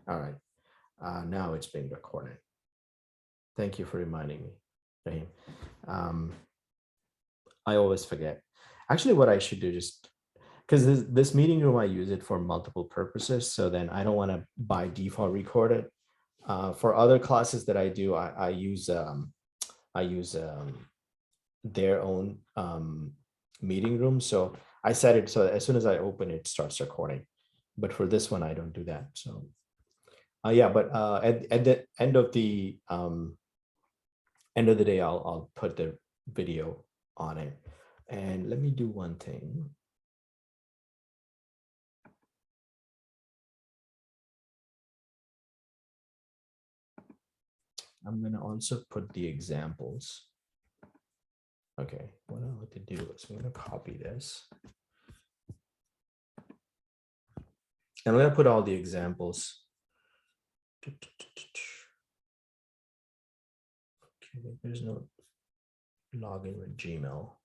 All right. Now it's being recorded. Thank you for reminding me, Rahim. Um, I always forget. Actually, what I should do, just because this meeting room, I use it for multiple purposes. So then I don't want to by default record it. For other classes that I do, I use their own meeting room. So I set it so as soon as I open it, it starts recording. But for this one, I don't do that. So yeah, but at the end of the day, I'll put the video on it. And let me do one thing. I'm going to also put the examples. Okay, what I want to do is I'm going to copy this. And I'm going to put all the examples. Okay, there's no login with Gmail.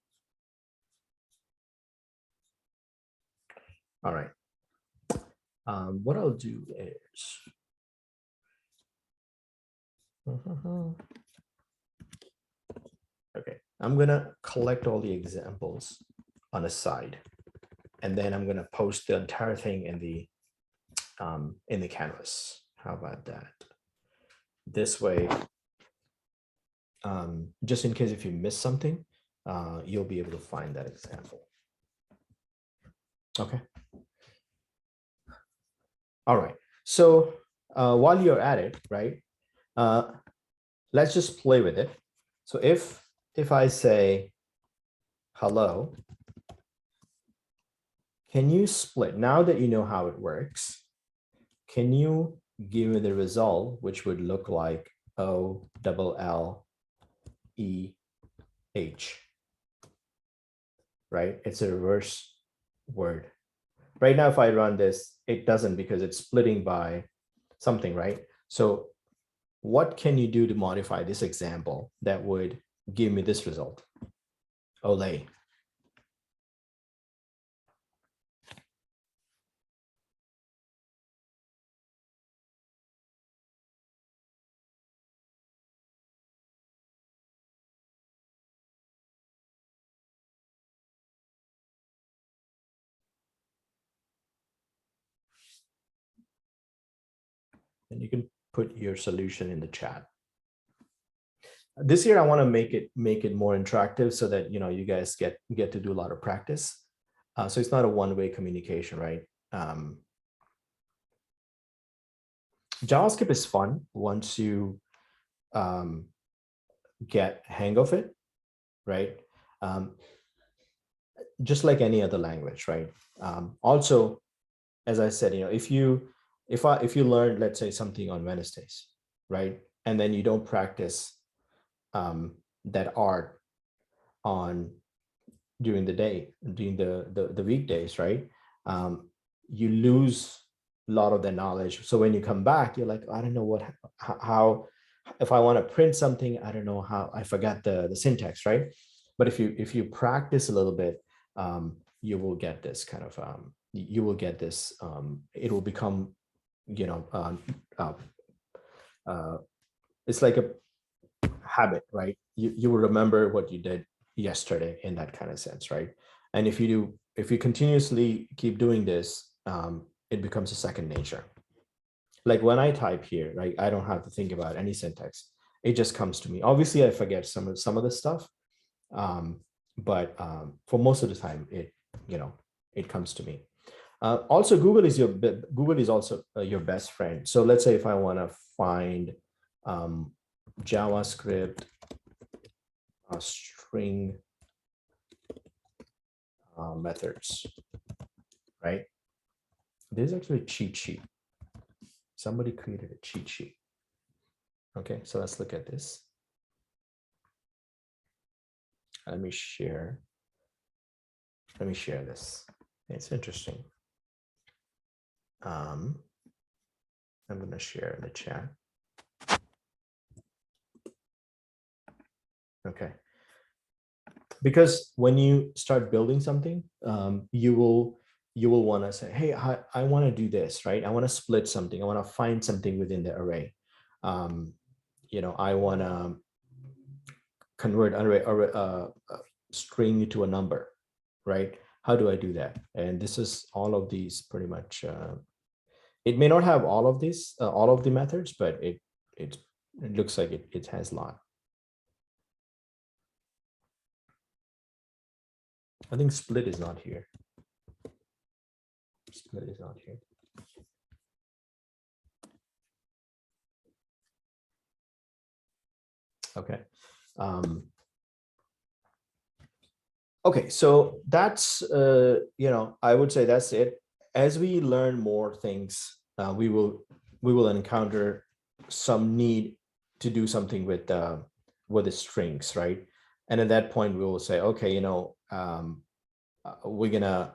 All right. What I'll do is okay, I'm gonna collect all the examples on a side, and then I'm gonna post the entire thing in the canvas. How about that? This way, just in case if you miss something, you'll be able to find that example. Okay. All right. So while you're at it, right, let's just play with it. So if I say hello, can you split, now that you know how it works, can you give me the result, which would look like O-double-L-E-H, right? It's a reverse word. Right now, if I run this, it doesn't because it's splitting by something, right? So what can you do to modify this example that would give me this result? Olay. And you can put your solution in the chat. This year, I want to make it more interactive so that you guys get to do a lot of practice. So it's not a one-way communication, right? JavaScript is fun once you get hang of it, right? Just like any other language, right? Also, as I said, if you learn, let's say, something on Wednesdays, right, and then you don't practice that art on during the day, during the weekdays, right, you lose a lot of the knowledge. So when you come back, you're like, I don't know how, if I want to print something, I don't know how, I forgot the syntax, right? But if you practice a little bit, you will get this kind of you will get this. It will become, it's like a habit, right? You will remember what you did yesterday in that kind of sense, right? And if you continuously keep doing this, it becomes a second nature. Like when I type here, right, I don't have to think about any syntax. It just comes to me. Obviously, I forget some of the stuff, but for most of the time, it comes to me. Also, Google is also your best friend. So let's say if I want to find JavaScript string methods, right? There's actually a cheat sheet. Somebody created a cheat sheet. Okay, so let's look at this. Let me share this. It's interesting. I'm going to share in the chat. Okay. Because when you start building something, you will you will want to say, hey, I want to do this, right? I want to split something. I want to find something within the array. I want to convert a string to a number, right? How do I do that? And this is all of these pretty much. It may not have all of these, all of the methods, but it looks like it has a lot. I think split is not here. Split is not here. Okay. Okay, so that's I would say that's it. As we learn more things, we will encounter some need to do something with the strings, right? And at that point, we will say, okay, we're gonna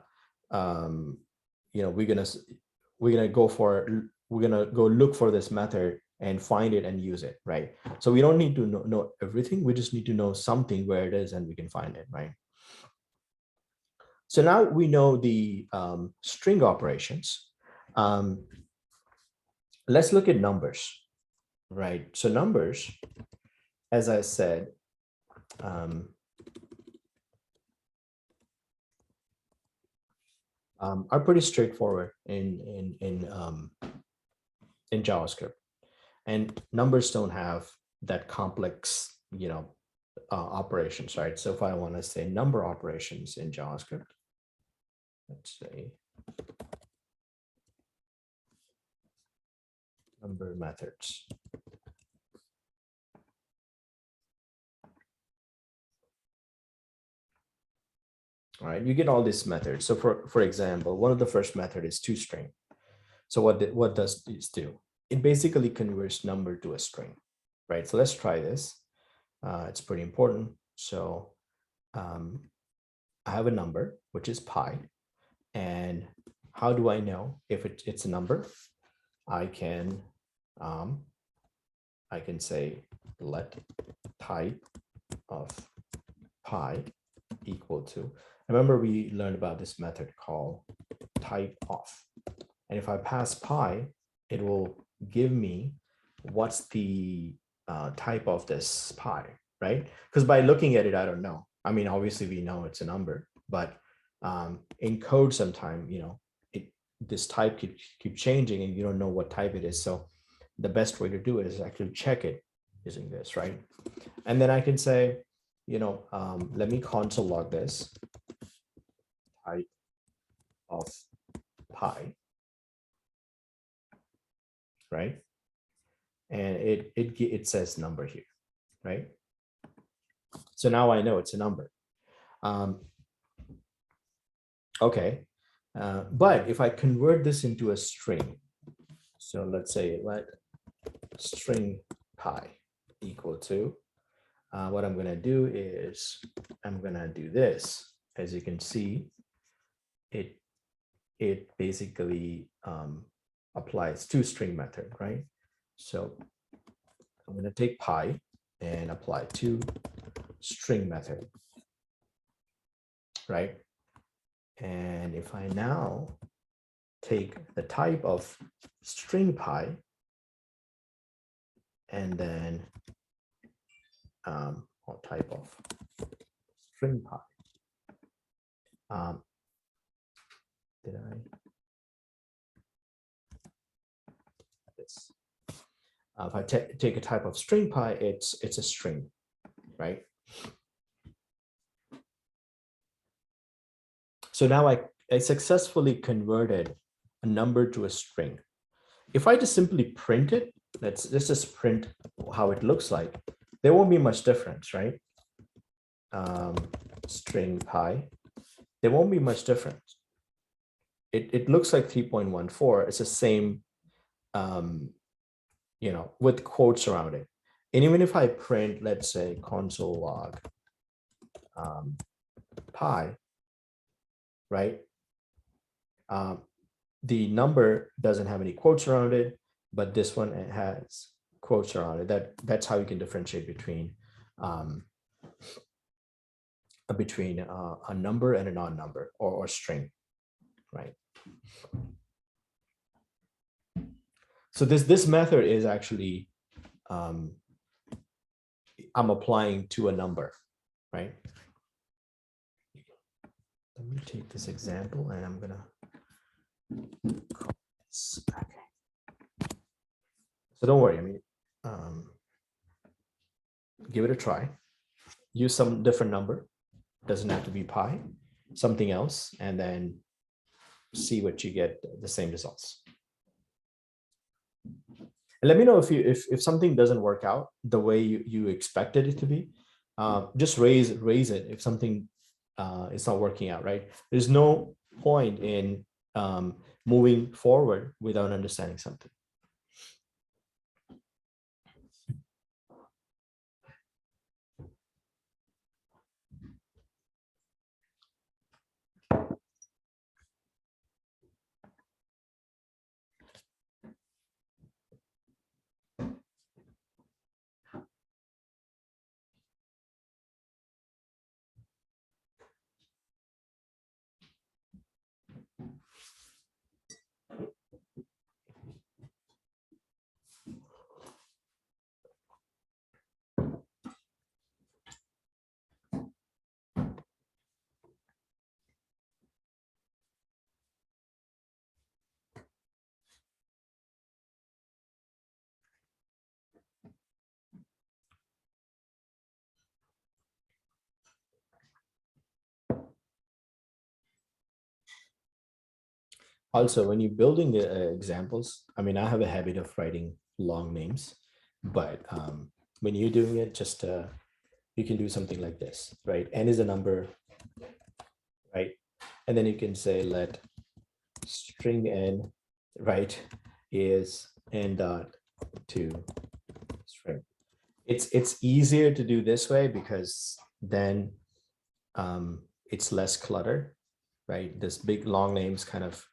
we're gonna go look for this method and find it and use it, right? So we don't need to know everything. We just need to know something where it is and we can find it, right? So now we know the string operations. Let's look at numbers, right? So numbers, as I said, are pretty straightforward in JavaScript, and numbers don't have that complex, operations, right? So if I want to say number operations in JavaScript, let's say number methods. All right, you get all these methods. So for example, one of the first method is toString. So what does this do? It basically converts number to a string, right? So let's try this. It's pretty important. So I have a number, which is pi. And how do I know if it's a number? I can say let type of pi equal to. Remember, we learned about this method called type of. And if I pass pi, it will give me what's the type of this pi, right? Because by looking at it, I don't know. I mean, obviously we know it's a number, but in code sometime, this type keep changing and you don't know what type it is. So the best way to do it is actually check it using this, right? And then I can say, let me console log this type of pi, right? And it says number here, right? So now I know it's a number. Okay, but if I convert this into a string, so let's say let string pi equal to, what I'm going to do is I'm going to do this. As you can see, it basically applies toString method, right? So I'm going to take pi and apply toString method, right? And if I now take the type of string pi and then or type of string pi, did I this? If I take a type of string pi, it's a string, right? So now I successfully converted a number to a string. If I just simply print it, let's just print how it looks like. There won't be much difference, right? String pi, there won't be much difference. It looks like 3.14. It's the same, with quotes around it. And even if I print, let's say console log pi, right? The number doesn't have any quotes around it, but this one has quotes around it. That's how you can differentiate between a number and a non-number or string, right? So this method is actually, I'm applying to a number, right? Let me take this example and I'm gonna call this. Okay. So don't worry, I mean, give it a try. Use some different number. Doesn't have to be pi, something else, and then see what you get, the same results. And let me know if something doesn't work out the way you expected it to be. Just raise it if something is not working out, right? There's no point in moving forward without understanding something. Also, when you're building the examples, I mean, I have a habit of writing long names, but when you're doing it, just you can do something like this, right? N is a number, right? And then you can say let string n, right, is n dot to string. It's easier to do this way because then it's less clutter, right? This big long names kind of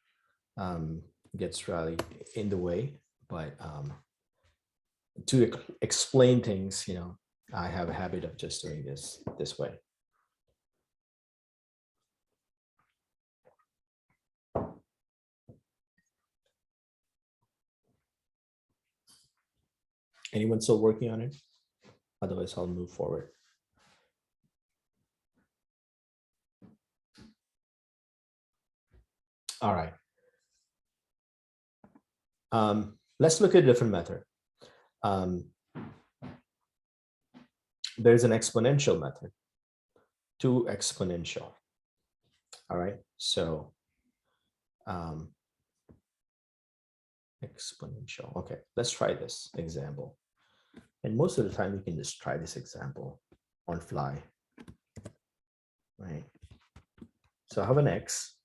gets really in the way, but to explain things, you know, I have a habit of just doing this way. Anyone still working on it? Otherwise, I'll move forward. All right. Let's look at a different method. There's an exponential method, 2 exponential. All right, so exponential. Okay, let's try this example. And most of the time, you can just try this example on fly, right? So I have an x,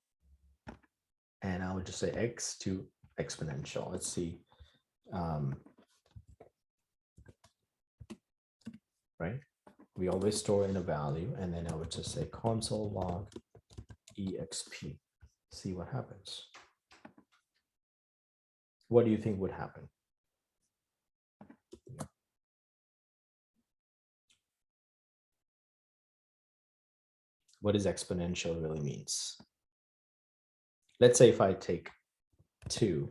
and I would just say x to exponential. Let's see. Right? We always store in a value, and then I would just say console log exp. See what happens. What do you think would happen? What does exponential really means? Let's say if I take 2,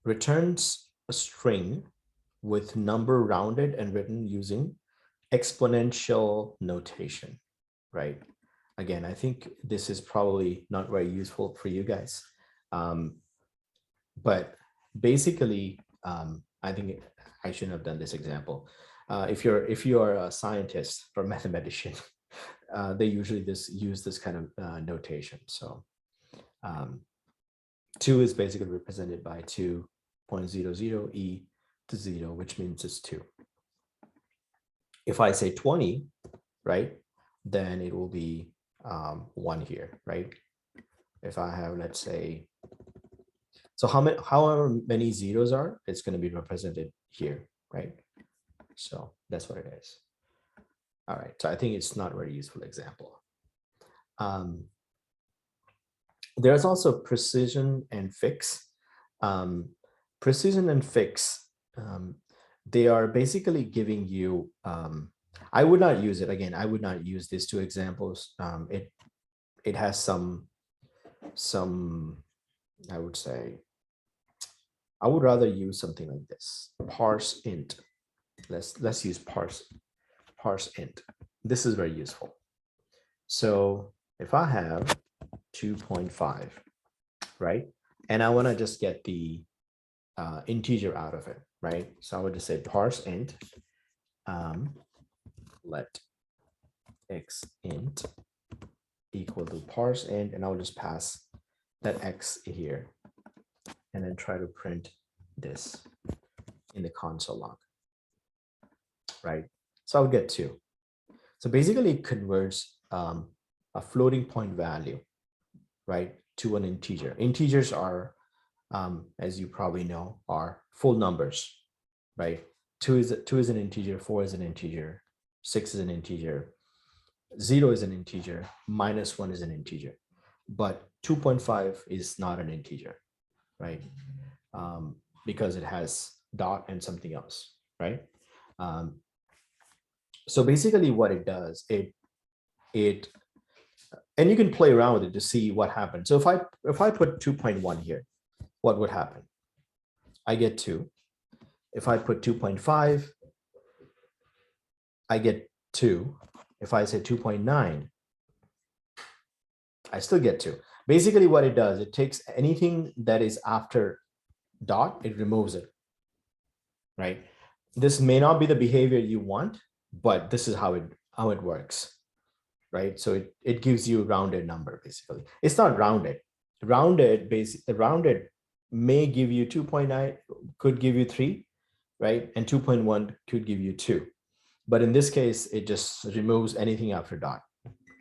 returns a string with number rounded and written using exponential notation, right? Again, I think this is probably not very useful for you guys. But basically, I think I shouldn't have done this example. If you're a scientist or mathematician, they usually use this kind of notation. So 2 is basically represented by 2.00 e to 0, which means it's 2. If I say 20, right, then it will be 1 here, right? If I have, let's say, so however many zeros are, it's going to be represented here, right? So that's what it is. All right, so I think it's not a very useful example. There's also precision and fix. Precision and fix, they are basically giving you, I would not use it again. I would not use these two examples. It has some, I would say, I would rather use something like this. Parse int. Let's use parse int. This is very useful. So if I have 2.5, right, and I want to just get the integer out of it, right? So I would just say parse int, let x int equal to parse int, and I'll just pass that x here, and then try to print this in the console log, right? So I'll get 2. So basically it converts a floating point value, right, to an integer. Integers are, as you probably know, are full numbers, right? 2 is an integer, 4 is an integer, 6 is an integer, 0 is an integer, -1 is an integer, but 2.5 is not an integer, right? Because it has dot and something else, right? So basically what it does, it and you can play around with it to see what happens. So if I put 2.1 here, what would happen? I get 2. If I put 2.5, I get 2. If I say 2.9, I still get 2. Basically what it does, it takes anything that is after dot, it removes it, right? This may not be the behavior you want, but this is how it works, right? So it gives you a rounded number, basically. It's not rounded. Rounded may give you 2.9, could give you 3, right? And 2.1 could give you 2. But in this case, it just removes anything after dot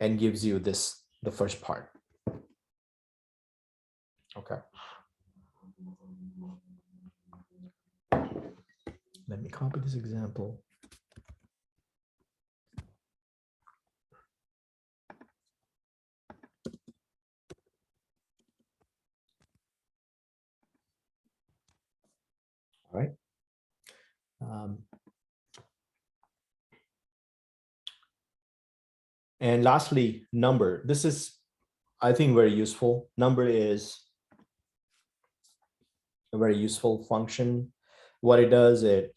and gives you this, the first part. Okay. Let me copy this example. All right. And lastly, number. This is, I think, very useful. Number is a very useful function. What it does, it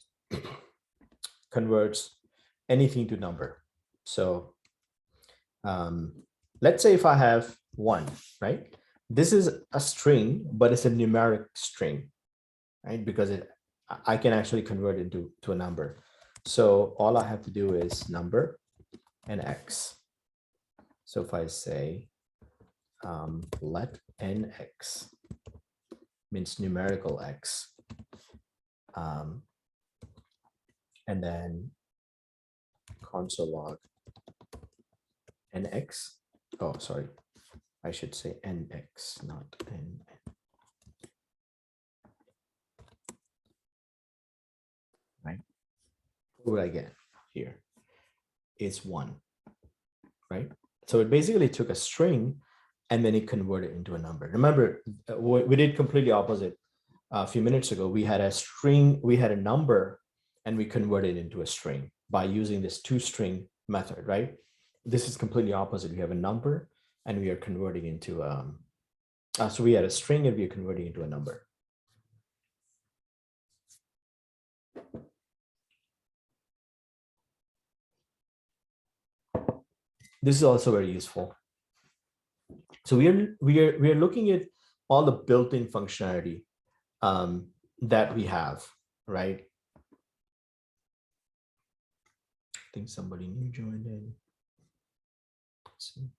converts anything to number. So let's say if I have 1, right? This is a string, but it's a numeric string, right? Because I can actually convert it to a number. So all I have to do is number and x. So if I say let nx, means numerical x, and then console log nx. Oh, sorry, I should say nx, not n. Right? What would I get here? It's 1, right? So it basically took a string and then it converted into a number. Remember, we did completely opposite a few minutes ago. We had a string, we had a number, and we converted it into a string by using this toString method, right? This is completely opposite. We have a number and we are converting into, so we had a string and we are converting into a number. This is also very useful. So we are looking at all the built-in functionality that we have, right? I think somebody new joined in. Let's see.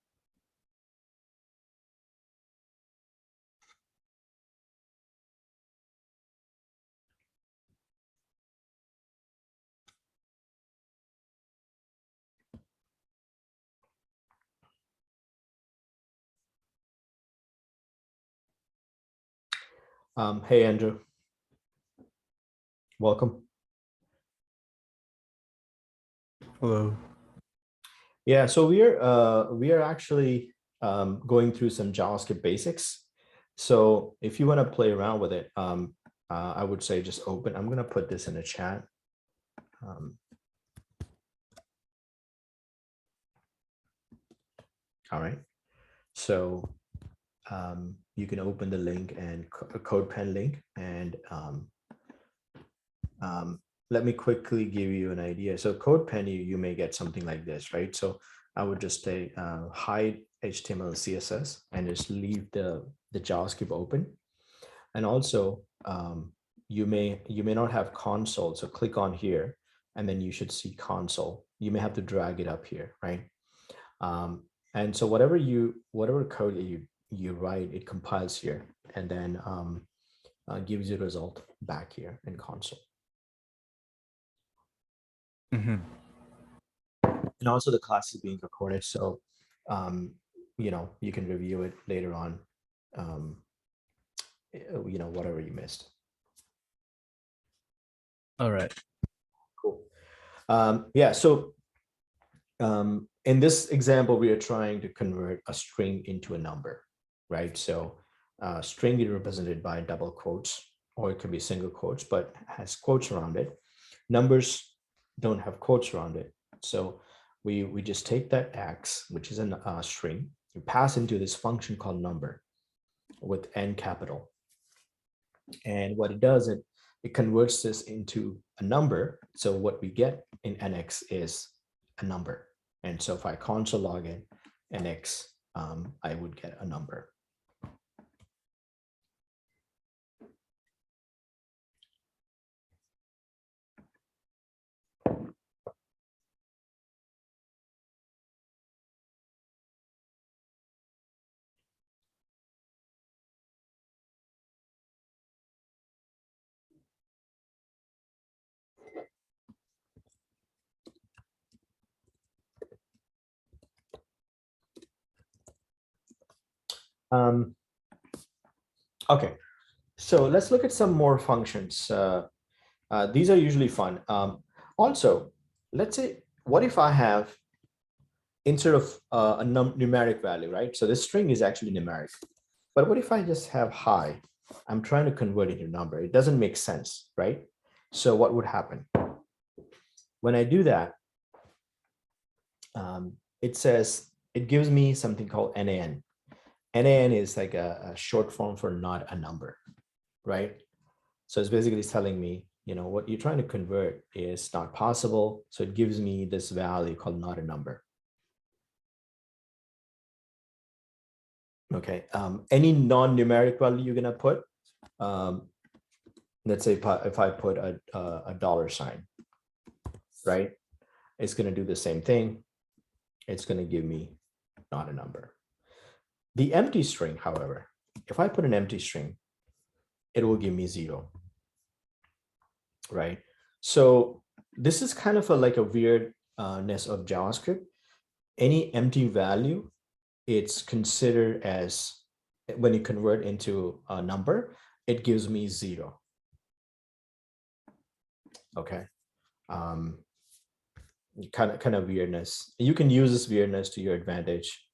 Hey, Andrew. Welcome. Hello. Yeah, so we are actually going through some JavaScript basics. So if you want to play around with it, I would say just open. I'm going to put this in a chat. All right. So you can open the link and CodePen link, and let me quickly give you an idea. So CodePen, you may get something like this, right? So I would just say hide HTML, CSS, and just leave the JavaScript open. And also you may not have console. So click on here, and then you should see console. You may have to drag it up here, right? And so whatever code you write, it compiles here, and then gives you a result back here in console. Mm-hmm. And also the class is being recorded, so you know, you can review it later on, you know, whatever you missed. All right. Cool. Yeah, so in this example, we are trying to convert a string into a number, right? So string is represented by double quotes, or it could be single quotes, but has quotes around it. Numbers don't have quotes around it. So we just take that x, which is a string, we pass into this function called number with n capital. And what it does, it converts this into a number. So what we get in nx is a number. And so if I console log in nx, I would get a number. Okay, so let's look at some more functions. These are usually fun. Also, let's say, what if I have, instead of a numeric value, right? So this string is actually numeric. But what if I just have high? I'm trying to convert it to number. It doesn't make sense, right? So what would happen? When I do that, it says, it gives me something called NaN. NaN is like a short form for not a number, right? So it's basically telling me, you know, what you're trying to convert is not possible. So it gives me this value called not a number. Okay, any non-numeric value you're gonna put, let's say if I put a dollar sign, right? It's gonna do the same thing. It's gonna give me not a number. The empty string, however, if I put an empty string, it will give me 0, right? So this is kind of like a weirdness of JavaScript. Any empty value, it's considered as, when you convert into a number, it gives me 0. Okay, kind of weirdness. You can use this weirdness to your advantage.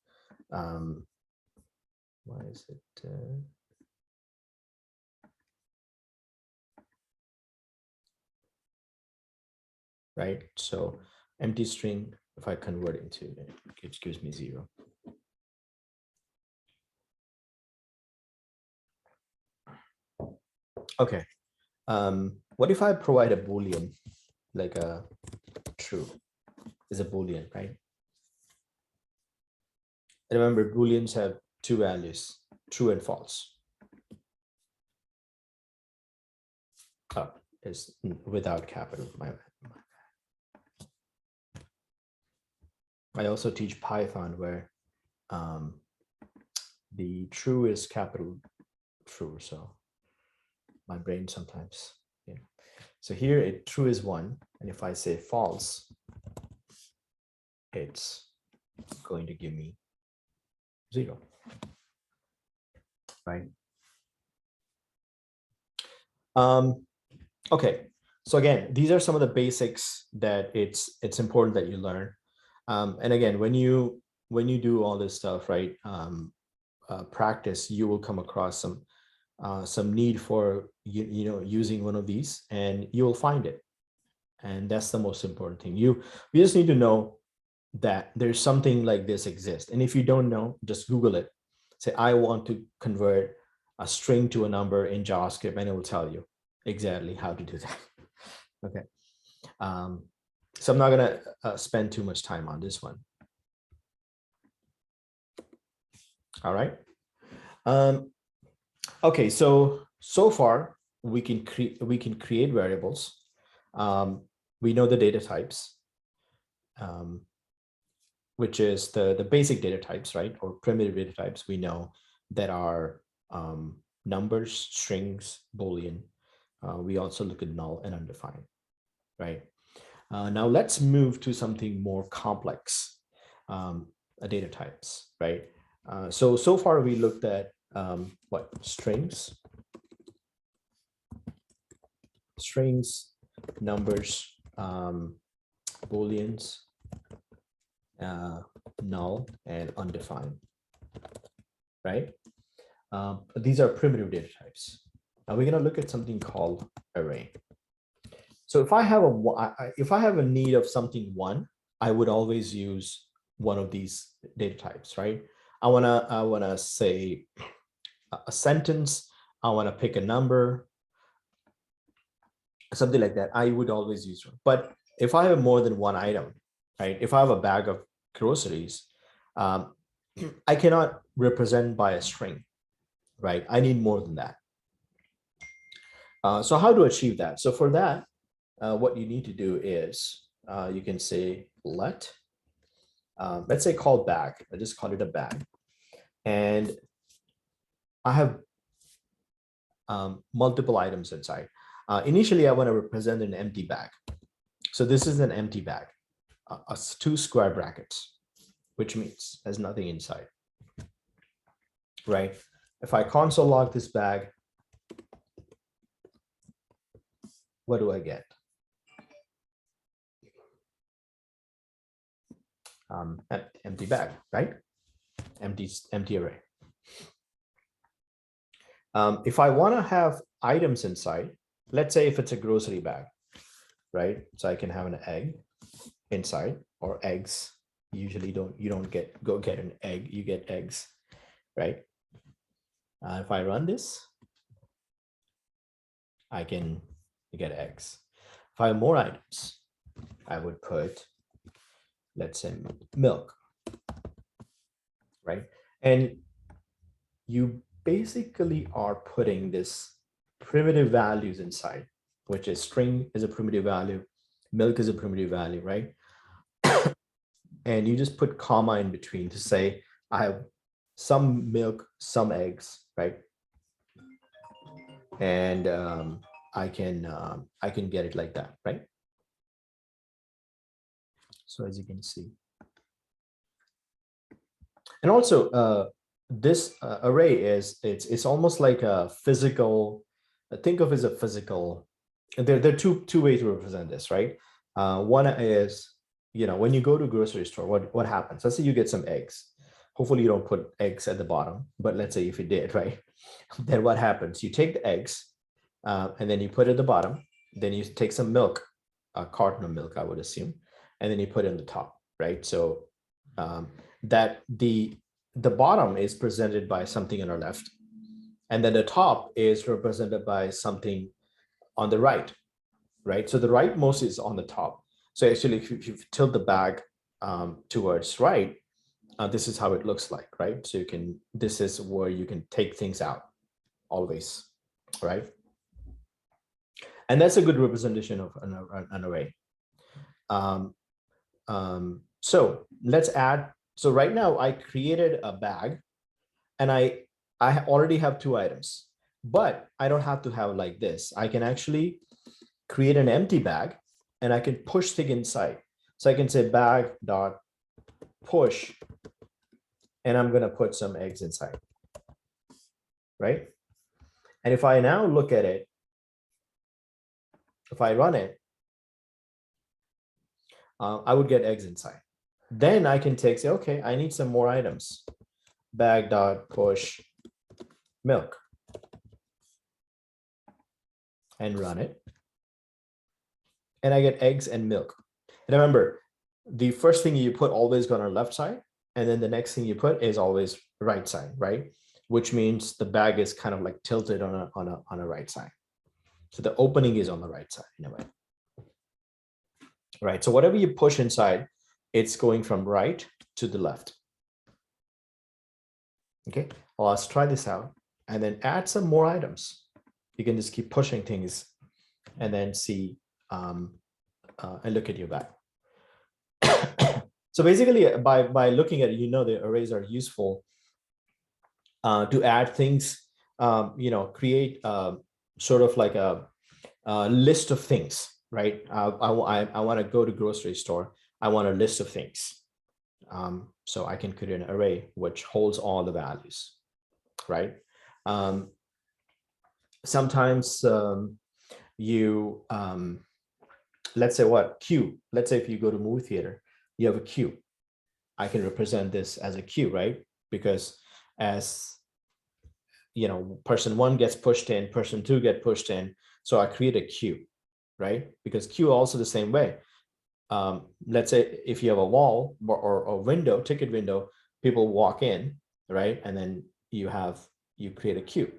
Why is it? Right, so empty string, if I convert into it, it gives me 0. Okay, what if I provide a Boolean, like a true is a Boolean, right? And remember, Booleans have 2 values, true and false. Oh, is without capital. I also teach Python, where the true is capital true. So my brain sometimes, yeah. So here it true is 1, and if I say false, it's going to give me 0, right? Okay, so again, these are some of the basics that it's important that you learn. And again, when you when you do all this stuff, right, practice, you will come across some need for using one of these, and you will find it. And that's the most important thing. We just need to know that there's something like this exists. And if you don't know, just Google it. Say, I want to convert a string to a number in JavaScript, and it will tell you exactly how to do that. Okay. So I'm not going to spend too much time on this one. All right. Okay. So far we can create variables. We know the data types, which is the basic data types, right? Or primitive data types. We know that are numbers, strings, Boolean. We also look at null and undefined, right? Now let's move to something more complex, data types, right? So far we looked at what? Strings, numbers, Booleans, null, and undefined, right? These are primitive data types. Now we're going to look at something called array. So if I have a need of something one, I would always use one of these data types, right? I wanna say a sentence. I want to pick a number, something like that. I would always use one. But if I have more than one item, right? If I have a bag of groceries, I cannot represent by a string, right? I need more than that. So how to achieve that? So for that, what you need to do is you can say let's say call bag. I just call it a bag, and I have multiple items inside. Initially, I want to represent an empty bag. So this is an empty bag, 2 square brackets, which means there's nothing inside, right? If I console log this bag, what do I get? Empty bag, right? Empty array. If I want to have items inside, let's say if it's a grocery bag, right? So I can have an egg inside, or eggs. Usually you don't go get an egg, you get eggs, right? If I run this, I can get eggs. If I have more items, I would put, let's say, milk, right? And you basically are putting this primitive values inside, which is string is a primitive value, milk is a primitive value, right? And you just put comma in between to say, I have some milk, some eggs, right? And I can get it like that, right? So as you can see, and also this array it's almost like a physical. Think of it as a physical. There are two ways to represent this, right? One is, when you go to a grocery store, what happens? Let's say you get some eggs. Hopefully you don't put eggs at the bottom, but let's say if you did, right? Then what happens? You take the eggs and then you put it at the bottom. Then you take some milk, a carton of milk, I would assume, and then you put it on the top, right? So that the bottom is presented by something on our left, and then the top is represented by something on the right, right? So the rightmost is on the top. So actually, if you tilt the bag towards right, this is how it looks like, right? So this is where you can take things out always, right? And that's a good representation of an array. So let's add. So right now I created a bag, and I already have 2 items, but I don't have to have like this. I can actually create an empty bag, and I can push things inside. So I can say bag dot push, and I'm going to put some eggs inside, right? And if I now look at it, if I run it, I would get eggs inside. Then I can say, okay, I need some more items. Bag dot push milk and run it. And I get eggs and milk. And remember, the first thing you put always go on our left side, and then the next thing you put is always right side, right? Which means the bag is kind of like tilted on a right side. So the opening is on the right side in a way. Right. So whatever you push inside, it's going from right to the left. Okay. Well, let's try this out and then add some more items. You can just keep pushing things and then see and look at your bag. So basically, by looking at it, the arrays are useful to add things, create sort of like a list of things, right? I want to go to grocery store. I want a list of things. So I can create an array which holds all the values, right? Sometimes you, let's say what, queue. Let's say if you go to movie theater, you have a queue. I can represent this as a queue, right? Because as person one gets pushed in, person two get pushed in. So I create a queue, right? Because queue also the same way. Let's say if you have a wall or a window, ticket window, people walk in, right? And then you create a queue.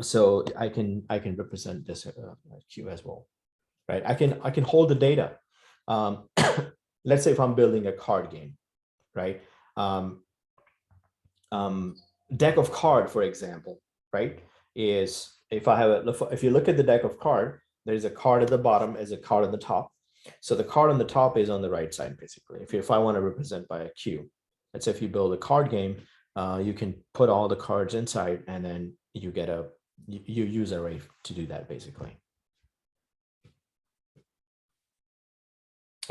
So I can represent this queue as well, right? I can hold the data. Let's say if I'm building a card game, right? Deck of card, for example, right? Is if you look at the deck of card, there's a card at the bottom, as a card on the top. So the card on the top is on the right side, basically. If I want to represent by a queue, let's say if you build a card game, you can put all the cards inside, and then you get you use array to do that, basically.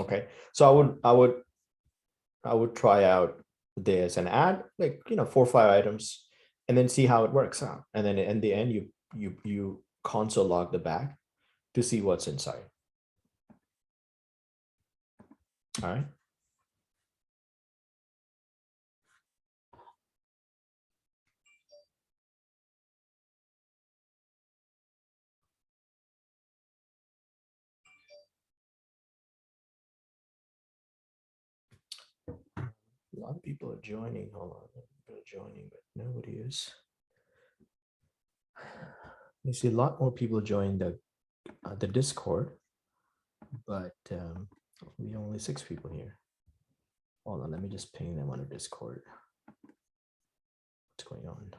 Okay, so I would try out this and add 4 or 5 items, and then see how it works out. And then in the end, you console log the bag to see what's inside. All right. A lot of people are joining. Hold on, people are joining, but nobody is. You see a lot more people join the Discord, but we only 6 people here. Hold on, let me just ping them on the Discord. What's going on?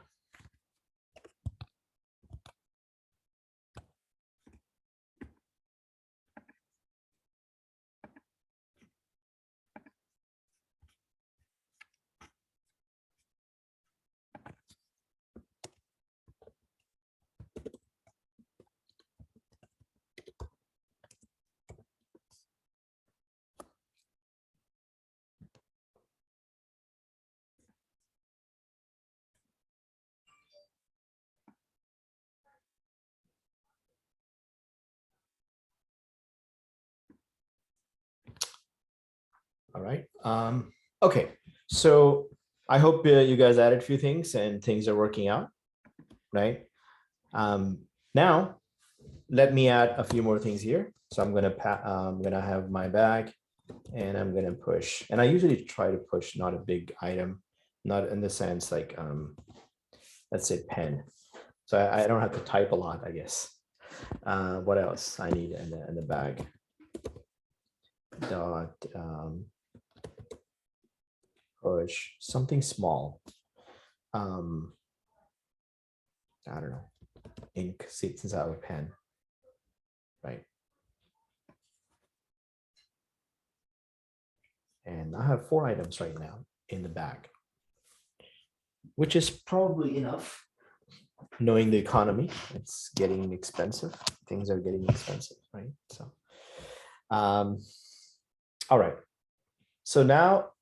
All right. Okay. So I hope you guys added a few things and things are working out, right? Now, let me add a few more things here. So I'm gonna have my bag, and I'm gonna push. And I usually try to push not a big item, not in the sense like let's say pen. So I don't have to type a lot, I guess. What else I need in the bag? Dot push something small. I don't know, ink, since I have a pen, right? And I have 4 items right now in the bag, which is probably enough. Knowing the economy, it's getting expensive. Things are getting expensive, right? So, all right. So now,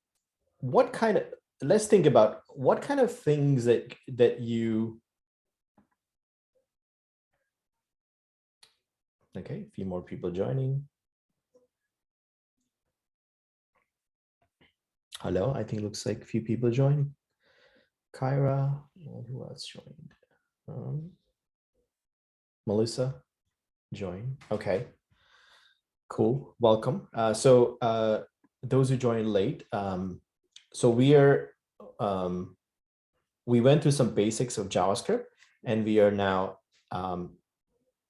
let's think about what kind of things that you. Okay, a few more people joining. Hello, I think it looks like a few people joined. Kyra, and who else joined? Melissa joined. Okay, cool. Welcome. Those who joined late, so we went through some basics of JavaScript, and we are now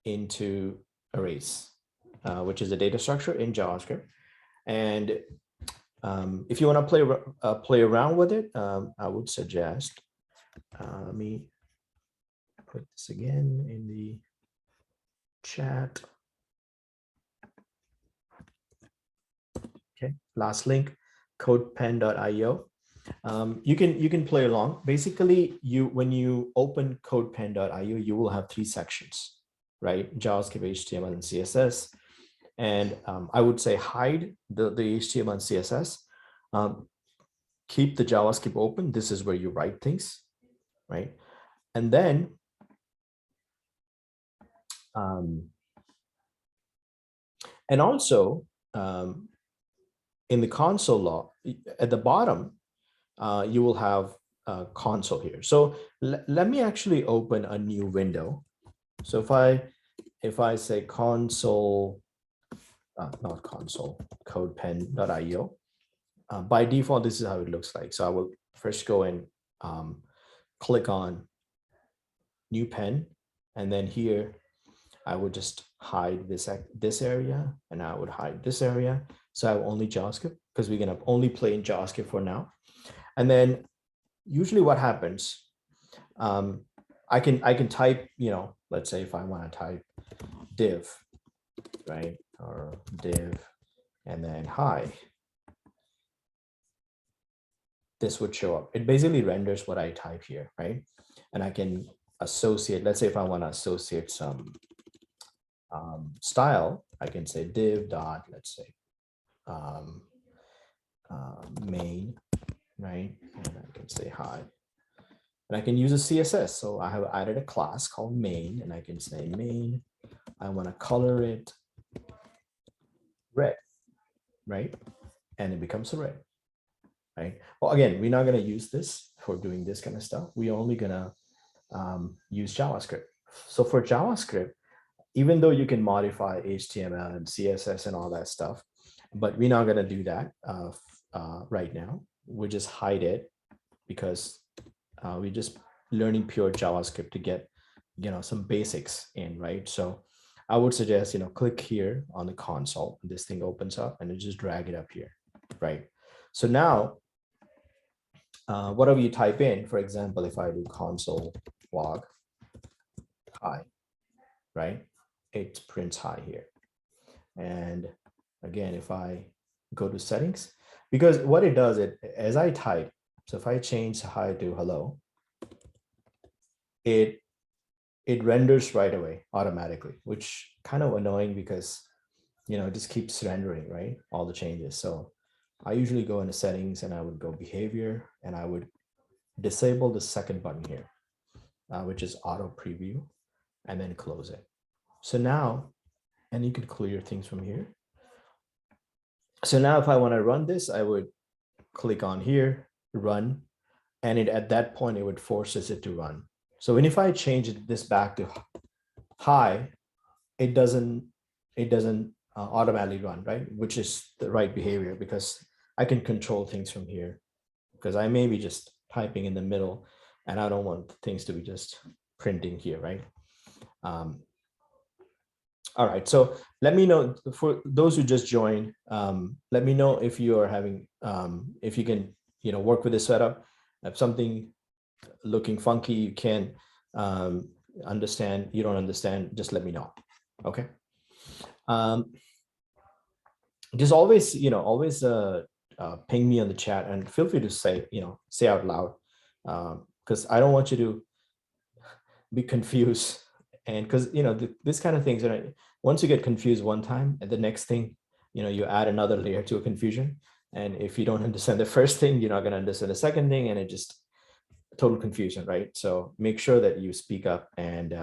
into arrays, which is a data structure in JavaScript. And if you want to play around with it, I would suggest, let me put this again in the chat. Okay, last link, codepen.io. You can play along. Basically, when you open codepen.io, you will have 3 sections, right? JavaScript, HTML, and CSS. And I would say hide the HTML and CSS. Keep the JavaScript open. This is where you write things, right? And then and also in the console log at the bottom, you will have a console here. So let me actually open a new window. So if I say console, not console, codepen.io, by default, this is how it looks like. So I will first go and click on new pen, and then here I would just hide this area, and I would hide this area. So I have only JavaScript, because we're gonna only play in JavaScript for now. And then usually what happens, I can type, let's say if I want to type div, right, or div, and then hi, this would show up. It basically renders what I type here, right? And I can associate, let's say if I want to associate some style, I can say div dot, let's say main, right? And I can say hi. And I can use a CSS. So I have added a class called main, and I can say main, I want to color it red, right? And it becomes a red, right? Well, again, we're not going to use this for doing this kind of stuff. We're only going to use JavaScript. So for JavaScript, even though you can modify HTML and CSS and all that stuff, but we're not going to do that right now. We just hide it because we're just learning pure JavaScript to get, some basics in, right? So I would suggest, click here on the console. This thing opens up, and you just drag it up here, right? So now, whatever you type in, for example, if I do console log hi, right? It prints hi here. And again, if I go to settings, because what it does, as I type, so if I change hi to hello, it renders right away automatically, which kind of annoying because, it just keeps rendering, right? All the changes. So I usually go into settings, and I would go behavior, and I would disable the second button here, which is auto preview, and then close it. So now, and you can clear things from here. So now if I want to run this, I would click on here, run, and at that point, it would forces it to run. So when if I change this back to hi, it doesn't automatically run, right? Which is the right behavior, because I can control things from here, because I may be just typing in the middle, and I don't want things to be just printing here, right? All right, so let me know, for those who just joined, let me know if you are having, if you can, work with this setup. If something looking funky, you can understand, you don't understand, just let me know. Okay. Just always, always ping me on the chat, and feel free to say, say out loud, because I don't want you to be confused. And because, this kind of things, once you get confused one time, and the next thing, you add another layer to a confusion. And if you don't understand the first thing, you're not going to understand the second thing, and it just total confusion, right? So make sure that you speak up and,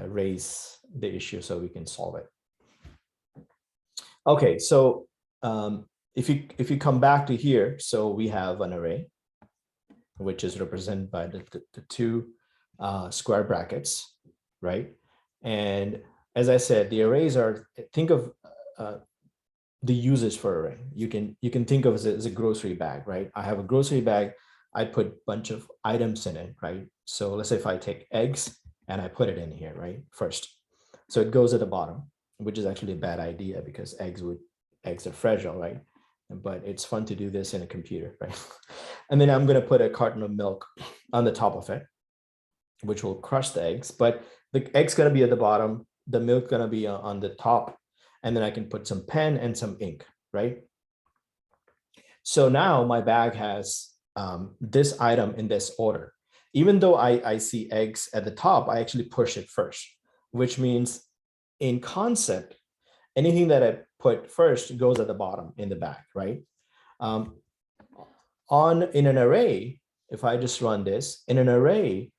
raise the issue so we can solve it. Okay, so if you come back to here, so we have an array, which is represented by the two square brackets, right? And as I said, the arrays are, think of the uses for array. You can think of it as a grocery bag, right? I have a grocery bag. I put a bunch of items in it, right? So let's say if I take eggs and I put it in here, right? First, so it goes at the bottom, which is actually a bad idea because eggs are fragile, right? But it's fun to do this in a computer, right? And then I'm going to put a carton of milk on the top of it, which will crush the eggs, but the egg's going to be at the bottom, the milk going to be on the top, and then I can put some pen and some ink, right? So now my bag has this item in this order. Even though I see eggs at the top, I actually push it first, which means in concept, anything that I put first goes at the bottom in the bag, right? In an array, if I just run this, in an array,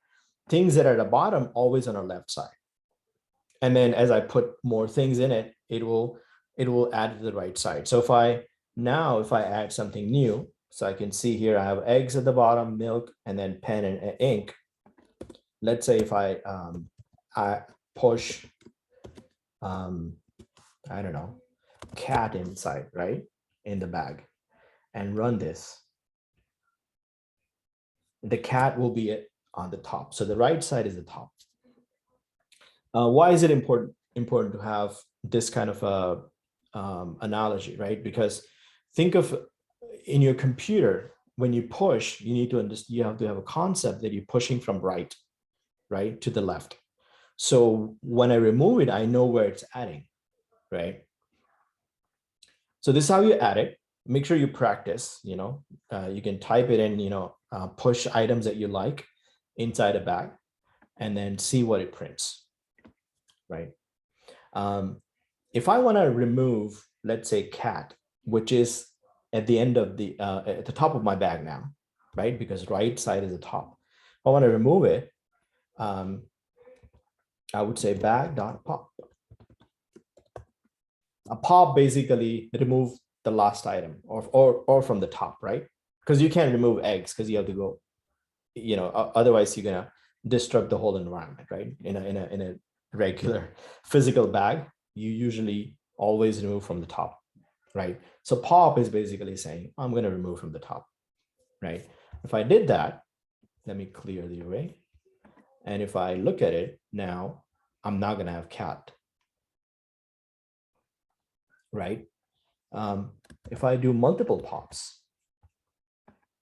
things that are at the bottom always on our left side. And then as I put more things in it, it will add to the right side. So if I add something new, so I can see here, I have eggs at the bottom, milk, and then pen and ink. Let's say if I push, I don't know, cat inside, right? In the bag and run this. The cat will be on the top. So the right side is the top. Why is it important to have this kind of a analogy, right? Because think of in your computer, when you push, you need to understand, you have to have a concept that you're pushing from right to the left. So when I remove it, I know where it's adding, right? So this is how you add it. Make sure you practice, you can type it in, push items that you like inside a bag and then see what it prints, right? If I want to remove, let's say cat, which is at the end of at the top of my bag now, right? Because right side is the top. If I want to remove it, I would say bag.pop. A pop basically remove the last item or from the top, right? Because you can't remove eggs because you have to go, otherwise you're gonna disrupt the whole environment, right? In a regular physical bag, you usually always remove from the top, right? So pop is basically saying, I'm going to remove from the top, right? If I did that, let me clear the array. And if I look at it now, I'm not going to have cat, right? If I do multiple pops,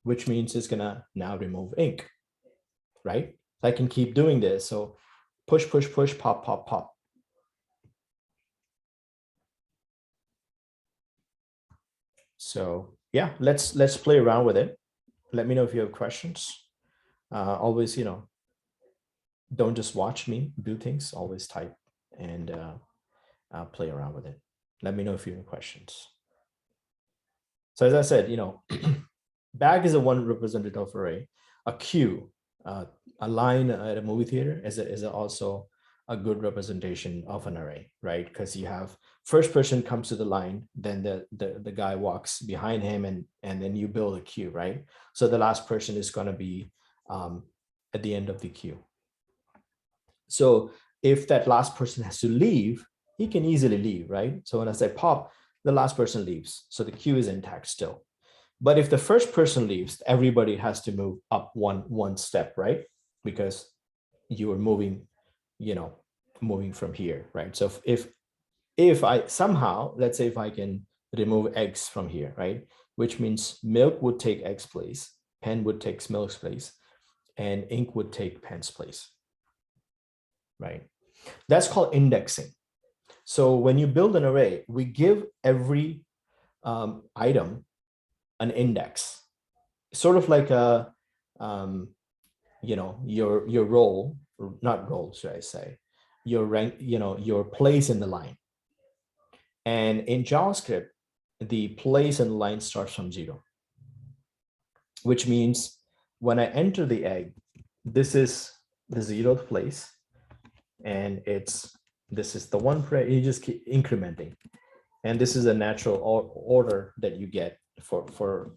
which means it's going to now remove ink, right? So I can keep doing this. So push, push, push, pop, pop, pop. So yeah, let's play around with it. Let me know if you have questions. Always, don't just watch me do things, always type and play around with it. Let me know if you have questions. So as I said, bag is a one representative array. A queue, a line at a movie theater is also a good representation of an array, right? Because you have first person comes to the line, then the guy walks behind him, and then you build a queue, right? So the last person is going to be at the end of the queue. So if that last person has to leave, he can easily leave, right? So when I say pop, the last person leaves. So the queue is intact still. But if the first person leaves, everybody has to move up one step, right? Because you are moving, moving from here, right? So if I somehow, let's say if I can remove eggs from here, right? Which means milk would take eggs place, pen would take milk's place, and ink would take pen's place, right? That's called indexing. So when you build an array, we give every item an index, sort of like a, your role, not role, should I say, your rank, your place in the line. And in JavaScript, the place in the line starts from 0, which means when I enter the egg, this is the 0th place, and this is the one, you just keep incrementing. And this is a natural order that you get for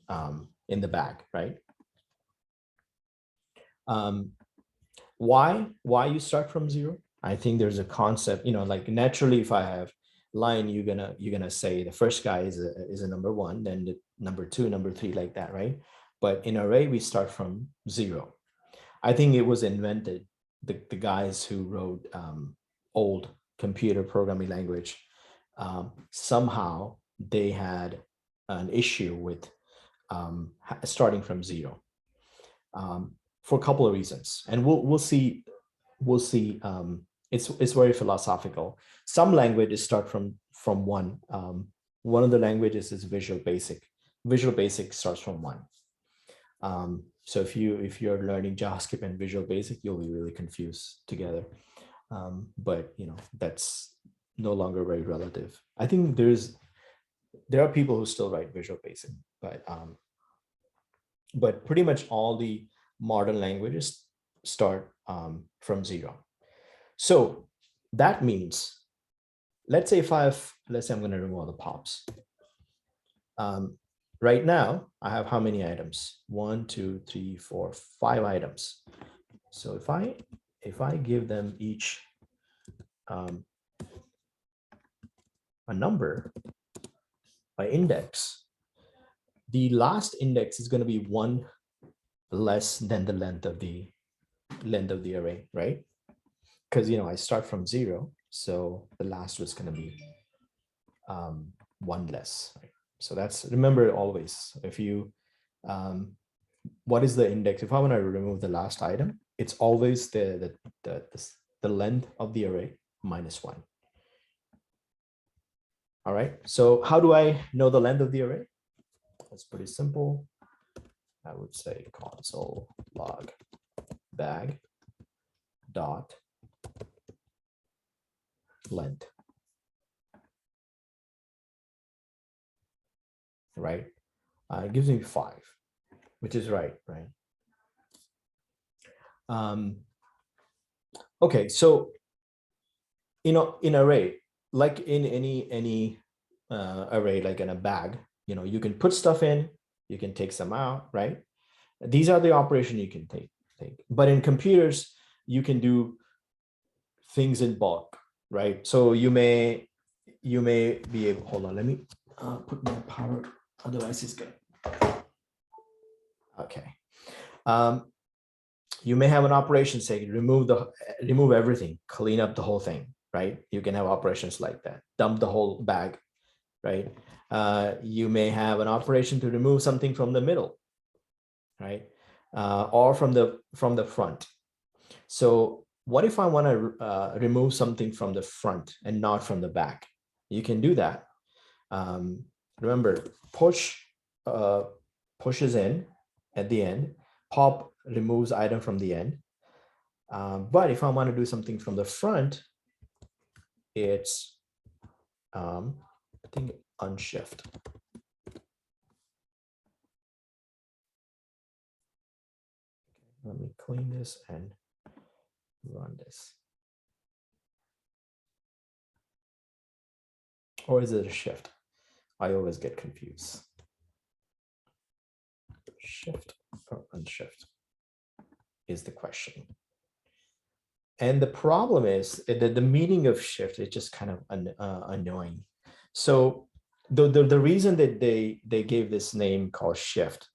in the bag, right? Why you start from zero? I think there's a concept, like naturally, if I have line, you're gonna say the first guy is a number one, then the number two, number three, like that, right? But in array, we start from zero. I think it was invented, the guys who wrote old computer programming language, somehow they had an issue with starting from zero, for a couple of reasons, and we'll see. It's very philosophical. Some languages start from one. One of the languages is Visual Basic. Visual Basic starts from one. So if you're learning JavaScript and Visual Basic, you'll be really confused together. But that's no longer very relative. I think there are people who still write Visual Basic, but pretty much all the modern languages start from zero. So that means, let's say I'm going to remove all the pops. Right now, I have how many items? 1, 2, 3, 4, 5 items. So if I give them each a number by index, the last index is going to be 1 less than the length of the array, right? Because I start from 0, so the last was going to be 1 less, right? So that's, remember always, if you what is the index? If I want to remove the last item, it's always the length of the array minus 1. All right, so how do I know the length of the array? That's pretty simple. I would say console log bag dot length, right? It gives me 5, which is right? Okay, so in array, like in any array, like in a bag, you can put stuff in, you can take some out, right? These are the operations you can take. But in computers, you can do things in bulk, right? So you may be able, hold on, let me put my power, otherwise it's good. Okay. You may have an operation say remove everything, clean up the whole thing, right? You can have operations like that, dump the whole bag, right? You may have an operation to remove something from the middle, right? Or from the front. So what if I want to remove something from the front and not from the back? You can do that. Remember, push pushes in at the end, pop removes item from the end. But if I want to do something from the front, it's I think unshift. Let me clean this and run this. Or is it a shift? I always get confused. Shift or unshift is the question. And the problem is that the meaning of shift is just kind of annoying. So the reason that they gave this name called shift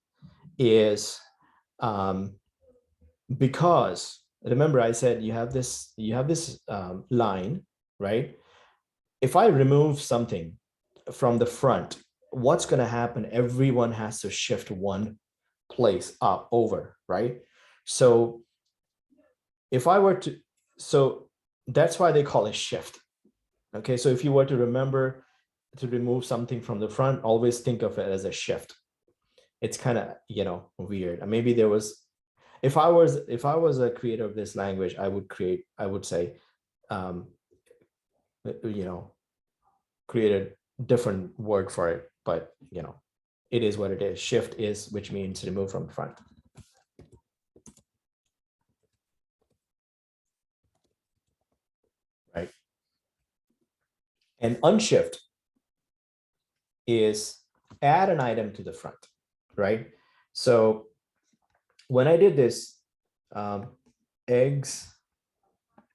is because, remember I said you have this line, right? If I remove something from the front, what's going to happen? Everyone has to shift one place up over, right? So if I were to, so that's why they call it shift. Okay, so if you were to remember to remove something from the front, always think of it as a shift. It's kind of, weird. Maybe there was, if I was a creator of this language, I would say, create a different word for it, but it is what it is. Shift is, which means remove from the front. Right. And unshift is add an item to the front, right? So when I did this, eggs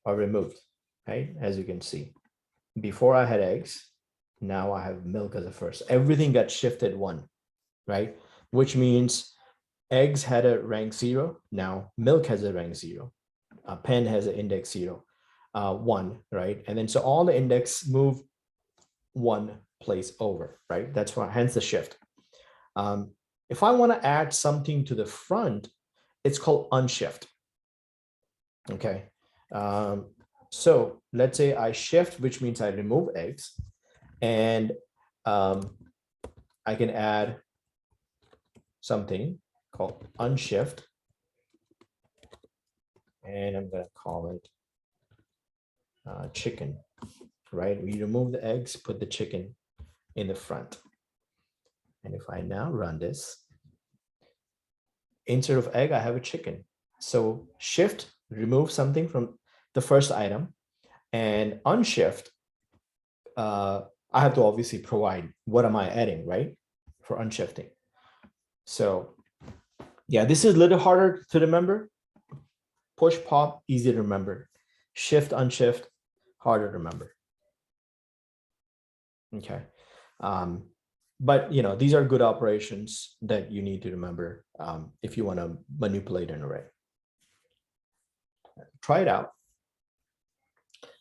are removed, right? As you can see, before I had eggs, now I have milk as a first. Everything got shifted one, right? Which means eggs had a rank 0. Now milk has a rank 0. Pen has an index 0, 1, right? And then so all the index move one place over, right? That's why, hence the shift. If I want to add something to the front, it's called unshift. Okay. So let's say I shift, which means I remove eggs, and I can add something called unshift, and I'm going to call it chicken, right? We remove the eggs, put the chicken in the front. And if I now run this, instead of egg, I have a chicken. So shift, remove something from the first item, and unshift, I have to obviously provide what am I adding, right? For unshifting. So yeah, this is a little harder to remember. Push, pop, easy to remember. Shift, unshift, harder to remember. Okay. But you know, these are good operations that you need to remember if you want to manipulate an array. Try it out.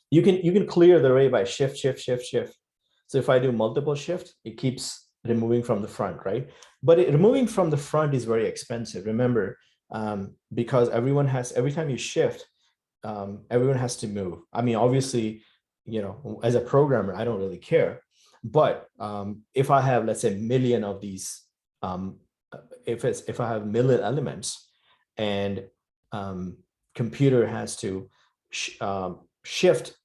You can clear the array by shift, shift, shift, shift. So if I do multiple shift, it keeps removing from the front, right? But removing from the front is very expensive. Remember, because every time you shift, everyone has to move. I mean, obviously, you know, as a programmer, I don't really care. But if I have, let's say, a million of these, if I have million elements, and computer has to shift